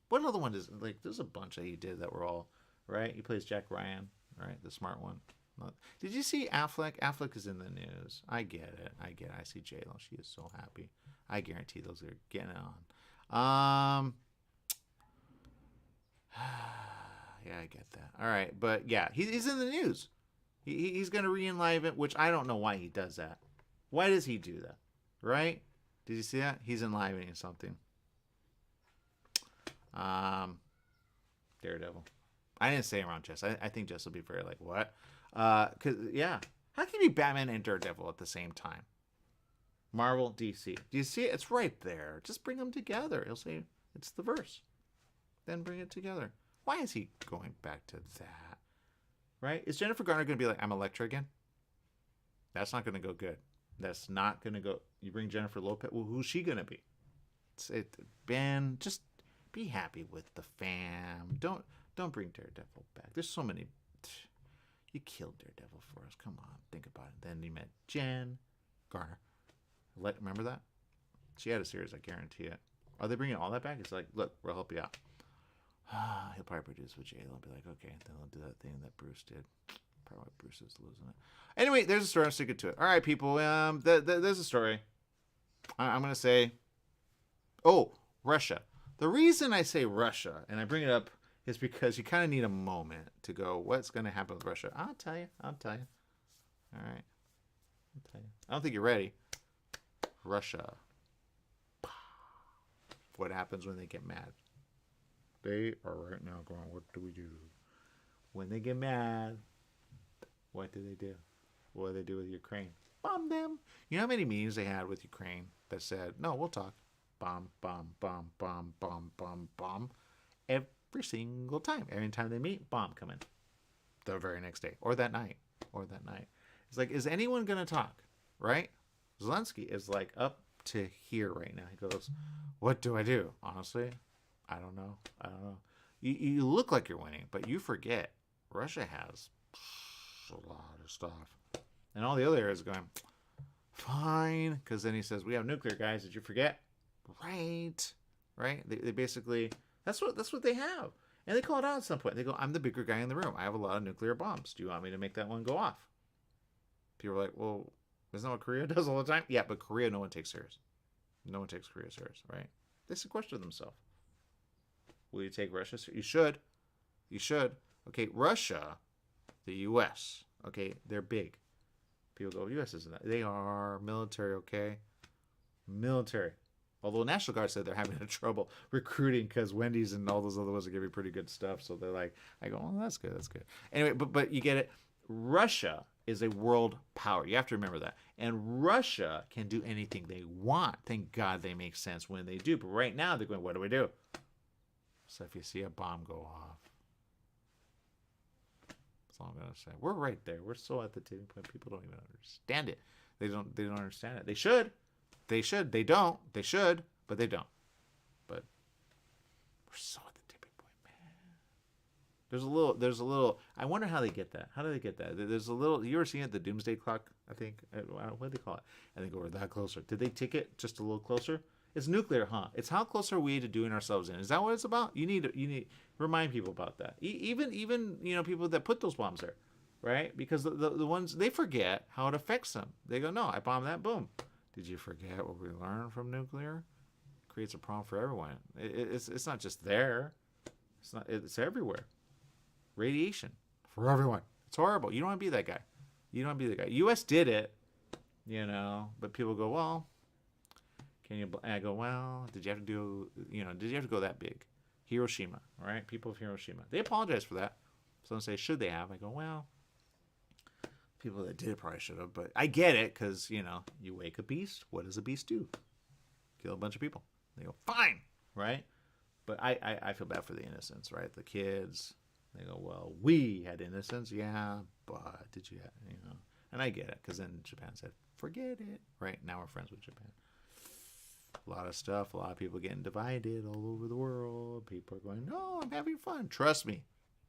What other one is, there's a bunch that he did that were all, right? He plays Jack Ryan, right? The smart one. Did you see Affleck? Affleck is in the news. I get it. I see J-Lo. She is so happy. I guarantee those are getting on. Yeah, I get that. All right, but yeah, he's in the news. He's going to re-enliven, which I don't know why he does that. Why does he do that? Right? Did you see that? He's enlivening something. Daredevil. I didn't say around Jess. I think Jess will be very like, what? Cause yeah, how can you be Batman and Daredevil at the same time? Marvel, DC. Do you see it? It's right there. Just bring them together. He'll say it's the verse. Then bring it together. Why is he going back to that? Right? Is Jennifer Garner going to be like, I'm Elektra again? That's not going to go good. That's not going to go. You bring Jennifer Lopez. Well, who's she going to be? Ben, just be happy with the fam. Don't bring Daredevil back. There's so many. You killed Daredevil for us. Come on, think about it. Then you met Jen Garner. Remember that? She had a series, I guarantee it. Are they bringing all that back? It's like, look, we'll help you out. He'll probably produce with J-Lo and be like, okay, then I'll do that thing that Bruce did. Probably why Bruce is losing it. Anyway, there's a story. I'm sticking to it. All right, people. There's a story. I'm going to say, Russia. The reason I say Russia, and I bring it up, is because you kind of need a moment to go, what's going to happen with Russia? I'll tell you. All right. I'll tell you. I don't think you're ready. Russia. What happens when they get mad? They are right now going, what do we do? When they get mad, what do they do? What do they do with Ukraine? Bomb them. You know how many meetings they had with Ukraine that said, no, we'll talk. Bomb, bomb, bomb, bomb, bomb, bomb, bomb. Every single time. Every time they meet, bomb coming. The very next day. Or that night. It's like, is anyone going to talk? Right? Zelensky is like up to here right now. He goes, what do I do? Honestly, I don't know. You look like you're winning, but you forget Russia has a lot of stuff. And all the other areas are going, fine. Because then he says, we have nuclear, guys. Did you forget? Right. They basically, that's what they have. And they call it out at some point. They go, I'm the bigger guy in the room. I have a lot of nuclear bombs. Do you want me to make that one go off? People are like, well, isn't that what Korea does all the time? Yeah, but Korea, no one takes serious. No one takes Korea serious, right? They sequester themselves. Will you take Russia serious? You should. Okay, Russia, the U.S., okay, they're big. People go, U.S. isn't that. They are military, okay? Military. Although National Guard said they're having trouble recruiting because Wendy's and all those other ones are giving pretty good stuff. So they're like, I go, oh, that's good. Anyway, but you get it. Russia is a world power. You have to remember that. And Russia can do anything they want. Thank God they make sense when they do. But right now they're going, what do we do? So if you see a bomb go off, that's all I'm going to say. We're right there. We're so at the tipping point. People don't even understand it. They don't understand it. They should. They don't. They should, but they don't. But we're so at the tipping point, man. There's a little. I wonder how they get that. How do they get that? There's a little. You ever seen it? The doomsday clock, I think. What do they call it? I think we're that closer. Did they tick it just a little closer? It's nuclear, huh? It's how close are we to doing ourselves in? Is that what it's about? You need remind people about that. Even people that put those bombs there, right? Because the ones they forget how it affects them. They go, no, I bombed that. Boom. Did you forget what we learned from nuclear? It creates a problem for everyone. It's not just there. It's everywhere. Radiation for everyone. It's horrible. You don't want to be that guy. U.S. did it, but people go, well, can you? And I go, well, did you have to go that big? Hiroshima, all right? People of Hiroshima. They apologize for that. Some say, should they have? I go, well, people that did it probably should have, but I get it because, you wake a beast. What does a beast do? Kill a bunch of people. They go, fine, right? But I feel bad for the innocents, right? The kids. They go, well, we had innocence, yeah, but did you have, And I get it because then Japan said, forget it, right? Now we're friends with Japan. A lot of stuff, a lot of people getting divided all over the world. People are going, no, I'm having fun. Trust me.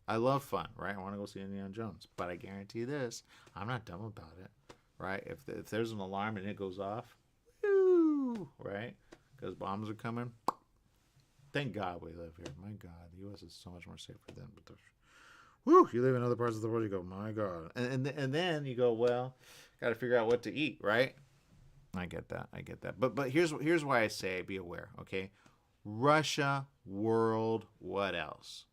I love fun, right? I want to go see Indiana Jones. But I guarantee this, I'm not dumb about it, right? If there's an alarm and it goes off, woo, right? Because bombs are coming. Thank God we live here. My God, the U.S. is so much more safer than. But woo, you live in other parts of the world, you go, my God. And then you go, well, got to figure out what to eat, right? I get that. But here's why I say be aware, okay? Russia, world, what else?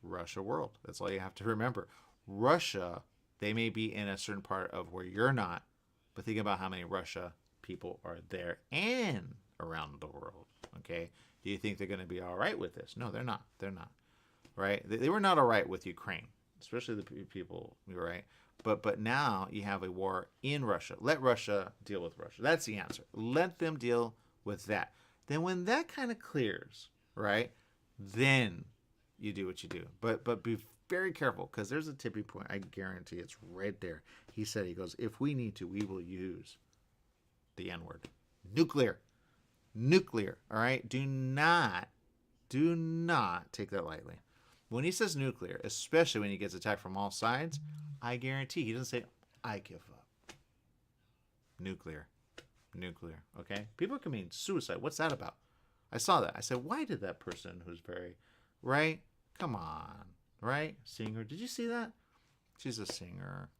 Russia, world. That's all you have to remember. Russia, they may be in a certain part of where you're not, but think about how many Russia people are there and around the world, okay? Do you think they're going to be all right with this? No, they're not. Right? They were not all right with Ukraine, especially the people, right? But now you have a war in Russia. Let Russia deal with Russia. That's the answer. Let them deal with that. Then when that kind of clears, right, then you do what you do. But be very careful because there's a tipping point. I guarantee it's right there. He goes, if we need to, we will use the N-word. Nuclear. All right? Do not take that lightly. When he says nuclear, especially when he gets attacked from all sides, I guarantee he doesn't say, I give up. Nuclear. Okay? People commit suicide. What's that about? I saw that. I said, why did that person who's very, right? Come on, right? Singer. Did you see that? She's a singer.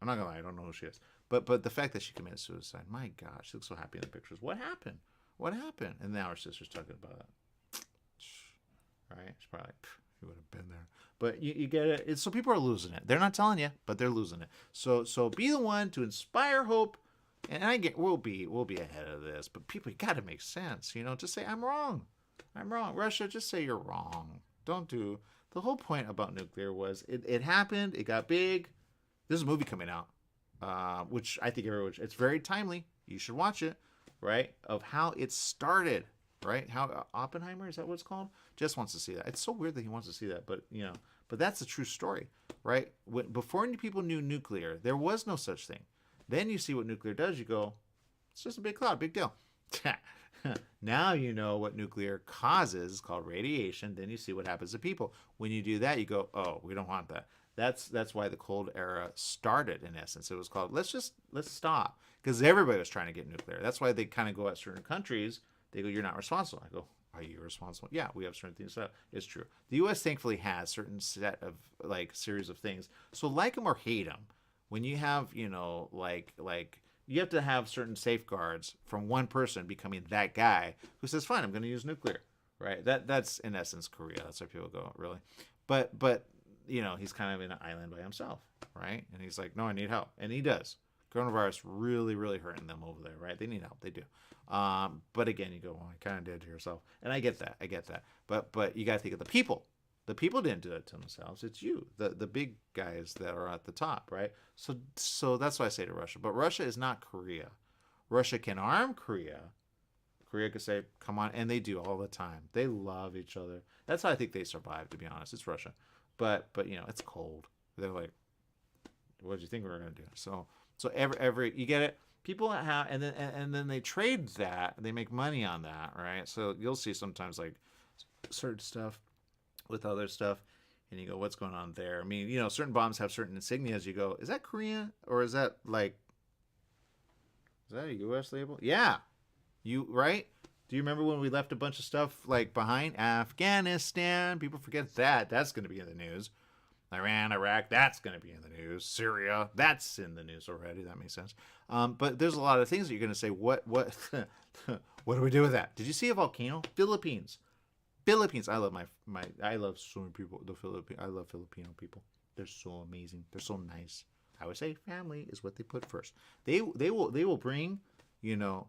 I'm not going to lie. I don't know who she is. But the fact that she committed suicide, my gosh, she looks so happy in the pictures. What happened? And now her sister's talking about it. Right? She's probably like, you would have been there. But you get it. So people are losing it. They're not telling you, but they're losing it. So be the one to inspire hope. And we'll be ahead of this. But people, you got to make sense. Just say, I'm wrong. Russia, just say you're wrong. Don't do. The whole point about nuclear was it happened. It got big. There's a movie coming out, which I think it's very timely. You should watch it, right? Of how it started, right? How Oppenheimer, is that what it's called? Just wants to see that. It's so weird that he wants to see that, but but that's a true story, right? Before people knew nuclear, there was no such thing. Then you see what nuclear does. You go, it's just a big cloud, big deal. Now you know what nuclear causes, called radiation. Then you see what happens to people. When you do that, you go, oh, we don't want that. That's why the Cold Era started, in essence. It was called, let's stop. Because everybody was trying to get nuclear. That's why they kind of go at certain countries. They go, you're not responsible. I go, are you responsible? Yeah, we have certain things set up. It's true. The U.S. thankfully has certain set of, series of things. So like them or hate them, when you have, like you have to have certain safeguards from one person becoming that guy who says, fine, I'm going to use nuclear, right? That's in essence Korea. That's why people go, really? But he's kind of in an island by himself, right? And he's like, no, I need help. And he does. Coronavirus really, really hurting them over there, right? They need help. They do. But again, you go, well, I kind of did it to yourself. And I get that. But you got to think of the people. The people didn't do it to themselves. It's you, the big guys that are at the top, right? So that's why I say to Russia. But Russia is not Korea. Russia can arm Korea. Korea could say, come on. And they do all the time. They love each other. That's how I think they survive, to be honest. It's Russia. But it's cold. They're like, what did you think we were going to do? So every you get it? People have, and then they trade that. They make money on that, right? So you'll see sometimes like certain stuff with other stuff, and you go, what's going on there? I mean, certain bombs have certain insignias. You go, is that Korea or is that is that a U.S. label? Yeah, right? Do you remember when we left a bunch of stuff behind? Afghanistan. People forget that. That's going to be in the news. Iran, Iraq, that's going to be in the news. Syria, that's in the news already. That makes sense. But there's a lot of things that you're going to say, what what do we do with that? Did you see a volcano? Philippines. I love I love so many people. I love Filipino people. They're so amazing. They're so nice. I would say family is what they put first. They will bring, even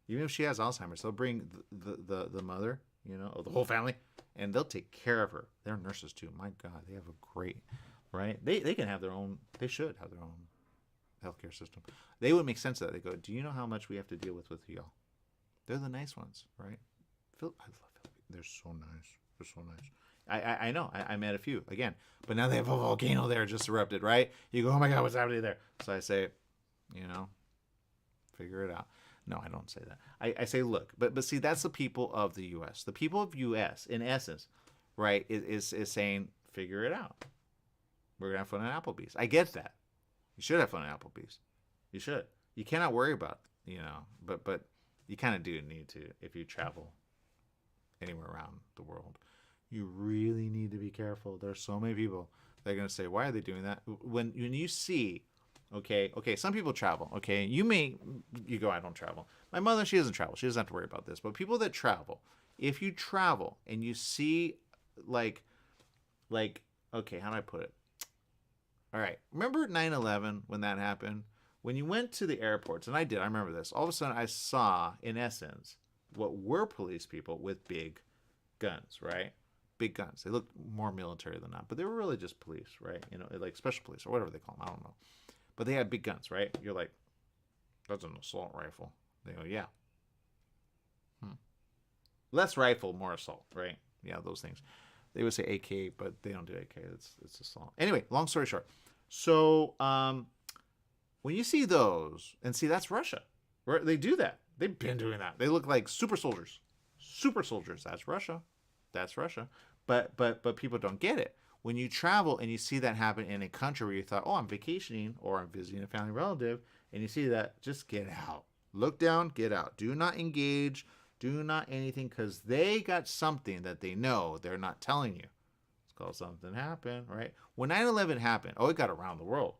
if she has Alzheimer's, they'll bring the mother, of the whole family, and they'll take care of her. They're nurses too. My God, they have a great, right? They can have their own. They should have their own healthcare system. They would make sense of that. They go, do you know how much we have to deal with y'all? They're the nice ones, right? I love Philippines. They're so nice. I know. I met a few again, but now they have a volcano there just erupted, right? You go, oh my God, what's happening there? So I say, figure it out. No, I don't say that. I say, look, but see, that's the people of the U.S. The people of U.S. in essence, right, is saying, figure it out. We're gonna have fun at Applebee's. I get that. You should have fun at Applebee's. You should. You cannot worry about, but you kind of do need to if you travel anywhere around the world. You really need to be careful. There's so many people that are going to say, why are they doing that? When you see, okay, some people travel, okay? You go, I don't travel. My mother, she doesn't travel. She doesn't have to worry about this. But people that travel, if you travel and you see like, okay, how do I put it? All right. Remember 9/11 when that happened? When you went to the airports, and I remember this, all of a sudden I saw, in essence, what were police people with big guns, right? Big guns. They looked more military than that, but they were really just police, right? Like special police or whatever they call them. I don't know. But they had big guns, right? You're like, that's an assault rifle. They go, yeah. Less rifle, more assault, right? Yeah, those things. They would say AK, but they don't do AK. It's assault. Anyway, long story short. So when you see those, and see, that's Russia. Where they do that. They've been doing that. They look like super soldiers. Super soldiers. That's Russia. But people don't get it. When you travel and you see that happen in a country where you thought, oh, I'm vacationing or I'm visiting a family relative, and you see that, just get out. Look down, get out. Do not engage. Do not anything, because they got something that they know they're not telling you. It's called something happened, right? When 9/11 happened, it got around the world.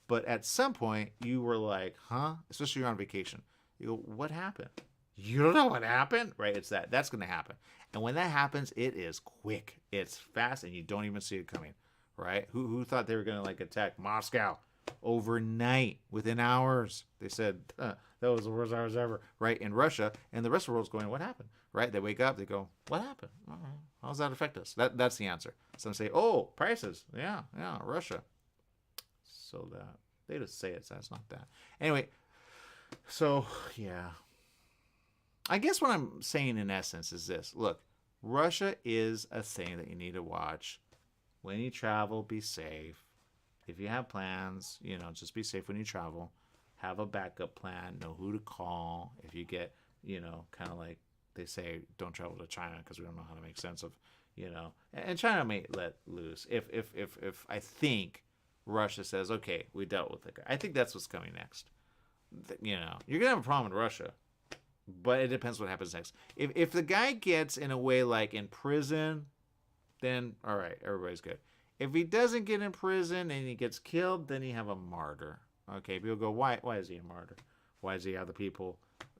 But at some point, you were like, huh? Especially you're on vacation. You go, what happened? You don't know what happened? Right? It's that. That's going to happen. And when that happens, it is quick. It's fast, and you don't even see it coming, right? Who thought they were going to attack Moscow overnight, within hours? They said, that was the worst hours ever, right? In Russia, and the rest of the world's going, what happened? Right? They wake up, they go, what happened? How does that affect us? That's the answer. Some say, oh, prices. Yeah, Russia. so that. They just say it's that. It's not that. Anyway, so, yeah. I guess what I'm saying in essence is this. Look, Russia is a thing that you need to watch. When you travel, be safe. If you have plans, just be safe when you travel. Have a backup plan. Know who to call. If you get, kind of like they say, don't travel to China because we don't know how to make sense of, And China may let loose. If I think Russia says, okay, we dealt with it. I think that's what's coming next. You're going to have a problem with Russia. But it depends what happens next. If the guy gets in a way like in prison, then all right, everybody's good. If he doesn't get in prison and he gets killed, then you have a martyr. Okay, people go, why is he a martyr? Why does he have the people,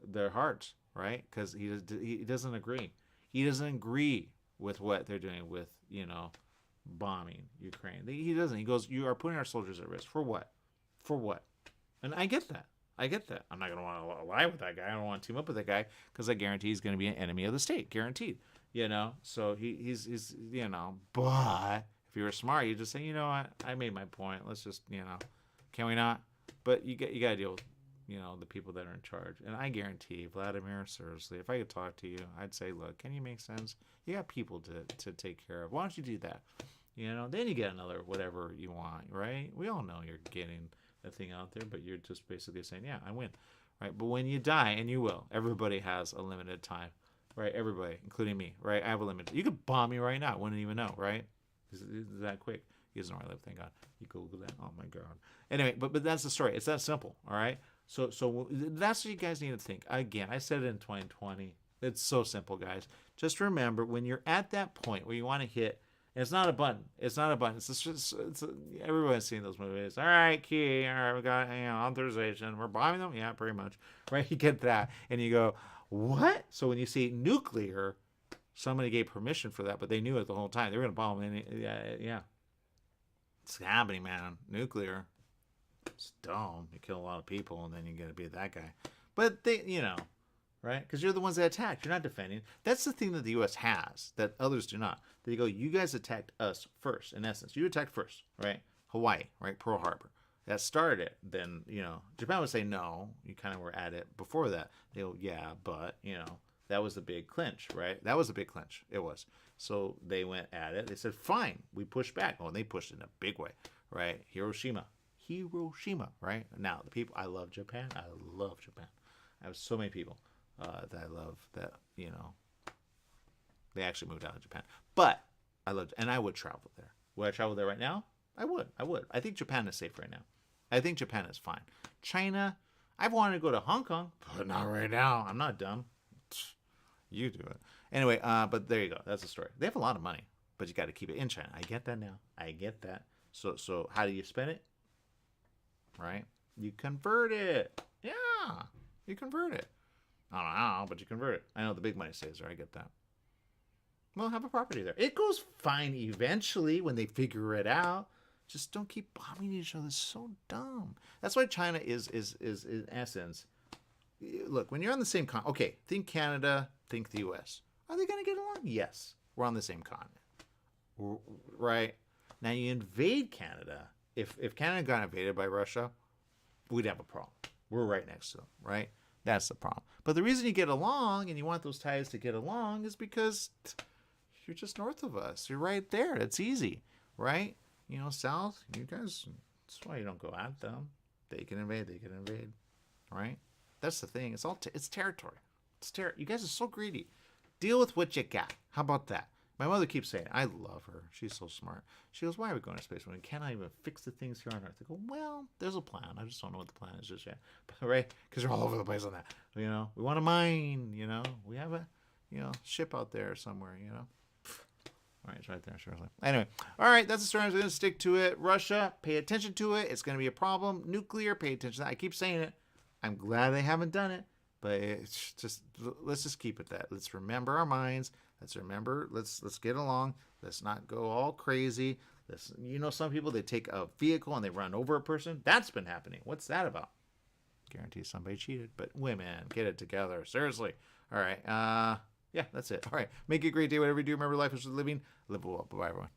their hearts, right? Because he doesn't agree. He doesn't agree with what they're doing with, bombing Ukraine. He doesn't. He goes, you are putting our soldiers at risk. For what? For what? And I get that. I'm not going to want to lie with that guy. I don't want to team up with that guy because I guarantee he's going to be an enemy of the state. Guaranteed. So he's but if you were smart, you just say, you know what? I made my point. Let's just, can we not? But you got to deal with, the people that are in charge. And I guarantee, Vladimir, seriously, if I could talk to you, I'd say, look, can you make sense? You got people to take care of. Why don't you do that? Then you get another whatever you want, right? We all know you're getting a thing out there, but you're just basically saying, yeah, I win, right? But when you die, and you will, everybody has a limited time, right? Everybody, including me, right? I have a limit. You could bomb me right now. I wouldn't even know, right? It's that quick. He doesn't know where I live, thank God. You Google that. Oh, my God. Anyway, but that's the story. It's that simple, all right? So that's what you guys need to think. Again, I said it in 2020. It's so simple, guys. Just remember, when you're at that point where you want to hit, and it's not a button. It's not a button. Everyone's seen those movies. All right, key. All right, we got authorization. We're bombing them? Yeah, pretty much. Right? You get that. And you go, what? So when you see nuclear, somebody gave permission for that, but they knew it the whole time. They were going to bomb them. Yeah. It's happening, man. Nuclear. It's dumb. You kill a lot of people, and then you get to be that guy. But they, right? Because you're the ones that attacked. You're not defending. That's the thing that the U.S. has that others do not. They go, you guys attacked us first, in essence. You attacked first, right? Hawaii, right? Pearl Harbor. That started it. Then, Japan would say no. You kind of were at it before that. They go, yeah, but, that was the big clinch, right? That was a big clinch. It was. So they went at it. They said, fine. We pushed back. Oh, and they pushed in a big way, right? Hiroshima, right? Now, the people, I love Japan. I have so many people that I love that, they actually moved out of Japan. But I loved, and I would travel there. Would I travel there right now? I would. I think Japan is safe right now. I think Japan is fine. China, I've wanted to go to Hong Kong, but not right now. I'm not dumb. You do it. Anyway, but there you go. That's the story. They have a lot of money, but you got to keep it in China. I get that now. I get that. So how do you spend it? Right? You convert it. Yeah. You convert it. I don't know how, but you convert it. I know the big money stays there. I get that. Well, have a property there. It goes fine eventually when they figure it out. Just don't keep bombing each other. It's so dumb. That's why China is in essence. Look, when you're on the same continent, okay, think Canada, think the U.S. Are they going to get along? Yes. We're on the same continent. Right? Now you invade Canada. If Canada got invaded by Russia, we'd have a problem. We're right next to them, right? That's the problem. But the reason you get along and you want those ties to get along is because you're just north of us. You're right there. It's easy, right? South, you guys, that's why you don't go at them. They can invade, right? That's the thing. It's territory. You guys are so greedy. Deal with what you got. How about that? My mother keeps saying, I love her. She's so smart. She goes, why are we going to space when we cannot even fix the things here on Earth? I go, well, there's a plan. I just don't know what the plan is just yet. But, right? Because you're all over the place on that. We want to mine, We have a, ship out there somewhere, All right, it's right there, seriously. Anyway, all right, that's the story. I'm going to stick to it. Russia, pay attention to it. It's going to be a problem. Nuclear, pay attention to that. I keep saying it. I'm glad they haven't done it. But it's just, let's just keep it that. Let's remember our minds. Let's get along. Let's not go all crazy. Some people, they take a vehicle and they run over a person. That's been happening. What's that about? Guarantee somebody cheated. But women, get it together. Seriously. All right. Yeah, that's it. All right. Make it a great day. Whatever you do, remember life is worth living. Live well. Bye-bye, everyone.